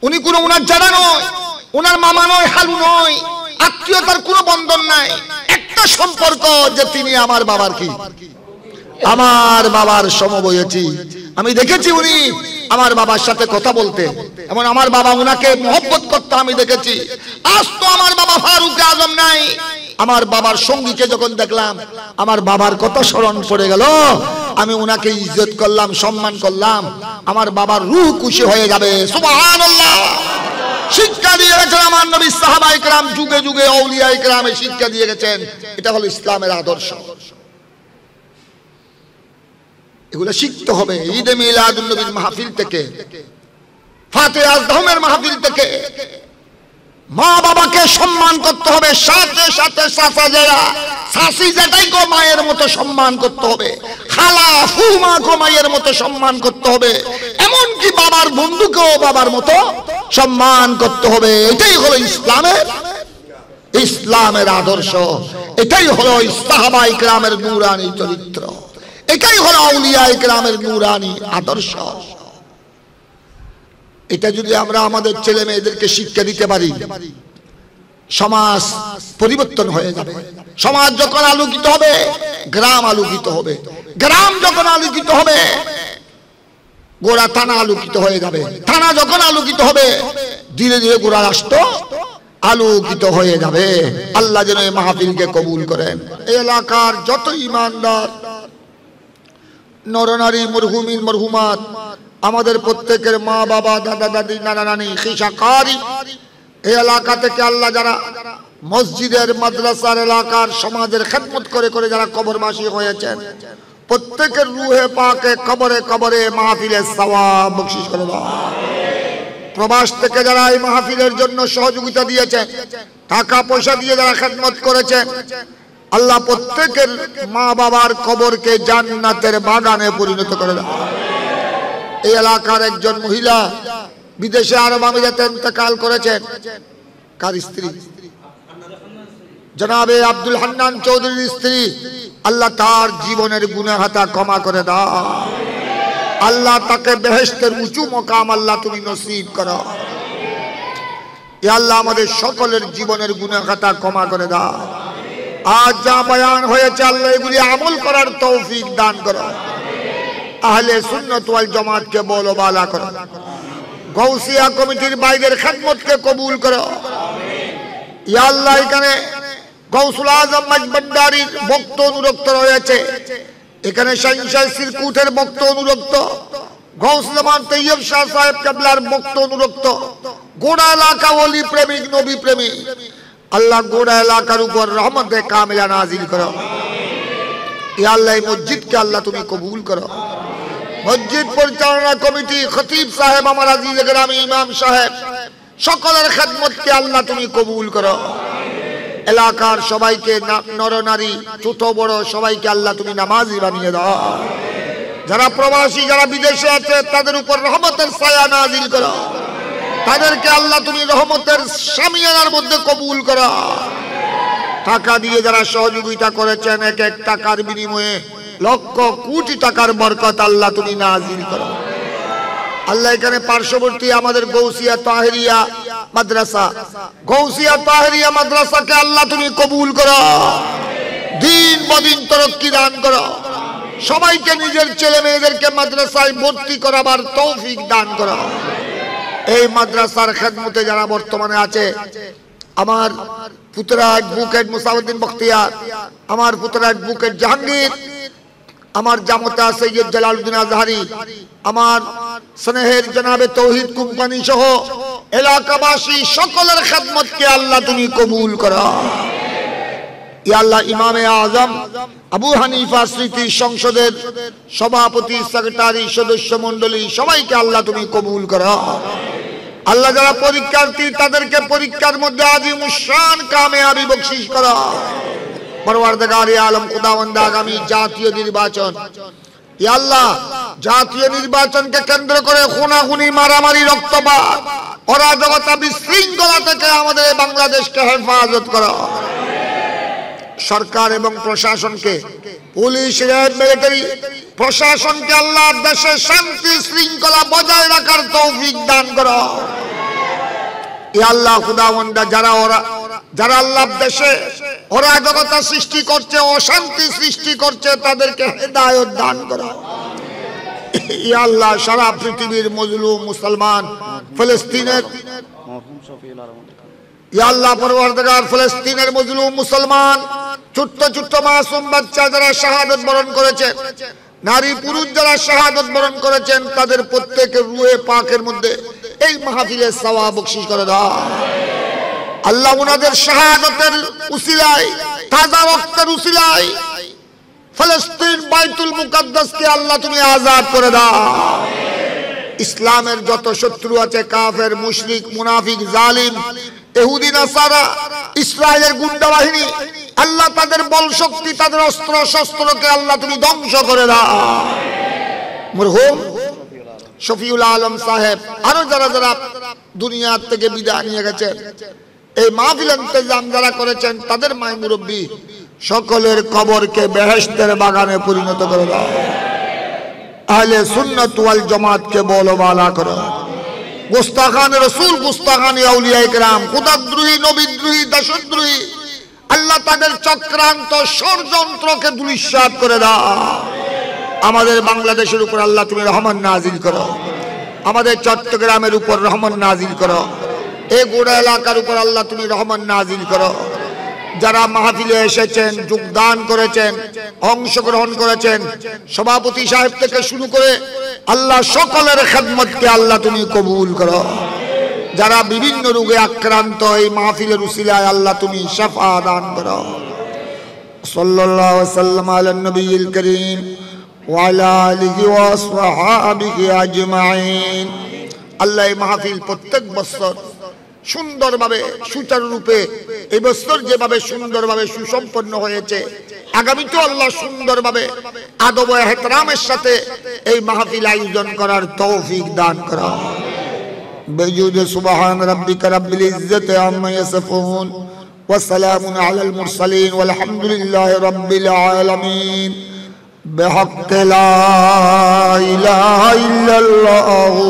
Speaker 1: উনি কোন উনার জানা নয়, উনার মামা নয়, খালু নয়, আত্মীয়তার কোনো বন্ধন নাই। একটা সম্পর্ক যে তিনি আমার বাবার কি, আমার বাবার সমবয়সী। আমি দেখেছি উনি আমার বাবার সাথে কথা বলতে, এমন আমার বাবা উনাকে মহব্বত করতে আমি দেখেছি। আজ তো আমার বাবা ফারুক আজম নাই। আমার বাবার সঙ্গীকে যখন দেখলাম, আমার বাবার কথা স্মরণ পড়ে গেল, আমি উনাকে ইজ্জত করলাম, সম্মান করলাম। আমার বাবার রূহ খুশি হয়ে যাবে। সুবহানাল্লাহ। শিক্ষা দিয়ে গেছেন আমার নবী, সাহাবায়ে কেরাম, যুগে যুগে আউলিয়ায়ে কেরামে শিক্ষা দিয়ে গেছেন। এটা হলো ইসলামের আদর্শ। এগুলো শিখতে হবে ঈদে মিলাদুন নবীর মাহফিল থেকে, ফাতিহা আজমের মাহফিল থেকে। মা বাবাকে সম্মান করতে হবে, সাথে সাথে চাচা যারা শাশি যেটাইকে মায়ের মতো সম্মান করতে হবে, খালা ফুমাকে মায়ের মতো সম্মান করতে হবে, এমনকি বাবার বন্ধুকেও বাবার মতো সম্মান করতে হবে। এটাই হলো ইসলামের আদর্শ। এটাই হলো সাহাবায়ে কেরামের নূরানী চরিত্র। এটাই হলো আউলিয়ায়ে কেরামের নূরানী আদর্শ। এটা যদি আমরা আমাদের ছেলে মেয়েদেরকে শিক্ষা দিতে পারি, সমাজ পরিবর্তন হয়ে যাবে। সমাজ যখন আলোকিত হবে, গ্রাম আলোকিত হবে। গ্রাম যখন আলোকিত হবে, গোড়া থানা আলোকিত হয়ে যাবে। থানা যখন আলোকিত হবে, ধীরে ধীরে গোড়া রাষ্ট্র আলোকিত হয়ে যাবে। আল্লাহ যেন এই মাহফিলকে কবুল করেন। এই এলাকার যত ঈমানদার নরনারী, মরহুমিন মরহুমাত, আমাদের প্রত্যেকের মা বাবা, দাদা দাদি, নানা নানি, খিসাকারি, এই এলাকা থেকে আল্লাহ যারা মসজিদের, মাদ্রাসার, এলাকার, সমাজের খেদমত করে করে যারা কবরবাসী হয়েছেন, প্রত্যেকের রূহে পাকে কবরে কবরে মাহফিলের সওয়াব বখশিশ করে দাও। প্রবাস থেকে যারা এই মাহফিলের জন্য সহযোগিতা দিয়েছেন, টাকা পয়সা দিয়ে যারা খেদমত করেছেন, আল্লাহ প্রত্যেকের মা বাবার কবরকে জান্নাতের বাগানে পরিণত করে দাও। এই এলাকার একজন মহিলা বিদেশে আরব আমিরাতে ইন্তেকাল করেছেন। কার স্ত্রী? জনাবে আব্দুল হান্নান চৌধুরীর স্ত্রী। আল্লাহ তার জীবনের গুনাহ খাতা ক্ষমা করে দাও। আল্লাহ তাকে বেহেশতের উঁচু মকাম আল্লাহ তুমি নসিব করো। এ আল্লাহ আমাদের সকলের জীবনের গুনাহ খাতা ক্ষমা করে দাও। আজ যা বয়ান হয়েছে আল্লাহ এগুলি আমল করার তৌফিক দান করো। আহলে সুন্নাত ওয়াল জামাতকে বলো বালা করো। গৌসিয়া কমিটির বাইরের খেদমতকে কবুল করো। ইয়া আল্লাহ, এখানে গৌসুল আজম মাঝবান্ডারির ভক্ত অনুরক্ত রয়েছে, এখানে শাহিনশাহ সিরকুটের ভক্ত অনুরক্ত, গৌস জামান তৈয়ব শাহ সাহেব কেবলার ভক্ত অনুরক্ত, গোড়া এলাকা ওলি প্রেমিক নবী প্রেমিক, আল্লাহ গোড়া এলাকার উপর রহমতে কামিলা নাজিল করো। ইয়া আল্লাহ এই মসজিদকে আল্লাহ তুমি কবুল করো। মসজিদ পরিচালনা কমিটি, খতিব সাহেব, আমার আজিজ গ্রামী ইমাম সাহেব, সকলের খেদমতকে আল্লাহ তুমি কবুল করো। এলাকার সবাইকে, নরনারী ছোট বড় সবাইকে আল্লাহ তুমি নামাজি বানিয়ে দাও। যারা প্রবাসী, যারা বিদেশে আছে, তাদের উপর রহমতের ছায়া নাজিল করো। তাদেরকে আল্লাহ তুমি রহমতের শামিয়ানার মধ্যে কবুল করো। টাকা দিয়ে যারা সহযোগিতা করেছেন, এক এক টাকার বিনিময়ে লক্ষ কোটি টাকার বরকত আল্লাহ তুমি নাজিল করো। আল্লাহ এখানে পার্শ্ববর্তী আমাদের গৌসিয়া তাহেরিয়া মাদ্রাসা, গৌসিয়া তাহেরিয়া মাদ্রাসাকে আল্লাহ তুমি কবুল করো। দিন বদিন তরক্কি দান করো। সবাইকে নিজের ছেলে মেয়েদেরকে মাদ্রাসায় ভর্তি করাবার তৌফিক দান করো। এই মাদ্রাসার খেদমতে যারা বর্তমানে আছে, আমার পুত্রা অ্যাডভোকেট মুসাউদ্দিন বখতিয়ার, আমার পুত্রা অ্যাডভোকেট জাহাঙ্গীর, আমার জামতা সৈয়দ জালালউদ্দিন আজহারি, আমার স্নেহের জনাবে তৌহিদ কোম্পানি সহ এলাকাবাসী সকলের খেদমতকে আল্লাহ তুমি কবুল করো। ইয়া আল্লাহ ইমামে আজম আবু হানিফা স্মৃতি সংসদের সভাপতি, সেক্রেটারি, সদস্য মণ্ডলী সবাইকে আল্লাহ তুমি কবুল করো। আল্লাহ যারা পরীক্ষার্থী তাদেরকে পরীক্ষার মধ্যে আজিমুশান কামিয়াবি বখশিশ করো। পরওয়ারদিগারে আলম খুদাবন্দ আগামী জাতীয় নির্বাচন, ইয়া আল্লাহ জাতীয় নির্বাচনকে কেন্দ্র করে খুনাখুনি, মারামারি, রক্তপাত, অরাজকতা, বিশৃঙ্খলা থেকে আমাদের বাংলাদেশকে হেফাজত করো। সরকার এবং প্রশাসনকে, পুলিশ, র্যাব, মিলিটারি প্রশাসনকে আল্লাহ দেশে শান্তি শৃঙ্খলা বজায় রাখার তৌফিক দান করো। ইয়া আল্লাহ খুদাবন্দ যারা আল্লাহ দেশে অরাজকতা সৃষ্টি করছে, অশান্তি সৃষ্টি করছে, তাদেরকে হেদায়েত দান করো। ইয়া আল্লাহ সারা পৃথিবীর মজলুম মুসলমান ফিলিস্তিনের, ইয়া আল্লাহ পরওয়ারদিগার ফিলিস্তিনের মজলুম মুসলমান ছোট্ট ছোট্ট মাসুম বাচ্চা যারা শাহাদাত বরণ করেছেন, নারী পুরুষ যারা শাহাদাত বরণ করেছেন, তাদের প্রত্যেকের রূহে পাকের মধ্যে এই মাহফিলের সওয়াব বখশিশ করে দাও। আল্লাহ উনাদের শাহাদাতের উসিলায়, তাজা রক্তের উসিলায় ফিলিস্তিন বাইতুল মুকাদ্দাসকে আল্লাহ তুমি আজাদ করে দাও। ইসলামের যত শত্রু আছে, কাফের, মুশরিক, মুনাফিক, জালিম, ইহুদি, নাসারা, ইসরায়েলের গুন্ডা বাহিনী, আল্লাহ তাদের বল শক্তি, তাদের অস্ত্র শস্ত্রকে আল্লাহ তুমি ধ্বংস করে দাও। মরহুম শফিউল আলম সাহেব আরো যারা যারা দুনিয়া থেকে বিদায় নিয়ে গেছেন, এই মাহফিল ইন্তজাম যারা করেছেন, তাদের মায় মুরব্বী সকলের কবরকে বেহেশতের বাগানে পরিণত করে দাও। আহলে সুন্নাত ওয়াল জামাতকে বলবালা করো। গুস্তাখান রাসূল, গুস্তাখান আউলিয়া ইকরাম, খোদাদ্রোহী, নবীদ্রোহী, দেশদ্রোহী, আল্লাহ তাদের চক্রান্ত ষড়যন্ত্রকে ধূলিসাৎ করে দাও। আমাদের বাংলাদেশের উপর আল্লাহ তুমি রহমান নাজিল করো। আমাদের চট্টগ্রামের উপর রহমান নাজিল করো। এই গোড়া এলাকার উপর আল্লাহ তুমি রহমান নাজিল করো। যারা মাহফিলে এসেছেন, যোগদান করেছেন, অংশগ্রহণ করেছেন, সভাপতি সাহেব থেকে শুরু করে আল্লাহ সকলের খেদমতকে আল্লাহ তুমি কবুল করো। যারা বিভিন্ন রোগে আক্রান্ত, এই মাহফিলের উসিলায় আল্লাহ তুমি শিফা দান করো। সাল্লাল্লাহু আলাইহি ওয়াসাল্লাম আলা নবিয়িল কারীম ওয়া আলা আলিহি ওয়া আসহাবিহি আজমাইন। আল্লাহ এই মাহফিল প্রত্যেক বছর সুন্দরভাবে, সুচারুরূপে, এই বছর যেভাবে সুন্দরভাবে সুসম্পন্ন হয়েছে, আগামীতেও আল্লাহ সুন্দরভাবে আদব ও ইহতিরামের সাথে এই মাহফিল আয়োজন করার তৌফিক দান করো। বেজুদ সুবহান রাব্বিকা রাব্বিল ইজ্জাতি আম্মা ইয়াসিফুন ওয়া সালামুন আলাল মুরসালিন ওয়াল হামদুলিল্লাহি রাব্বিল আলামিন। বিহাক্কি লা ইলাহা ইল্লাল্লাহু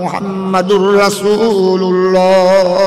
Speaker 1: মুহাম্মাদুর রাসূলুল্লাহ।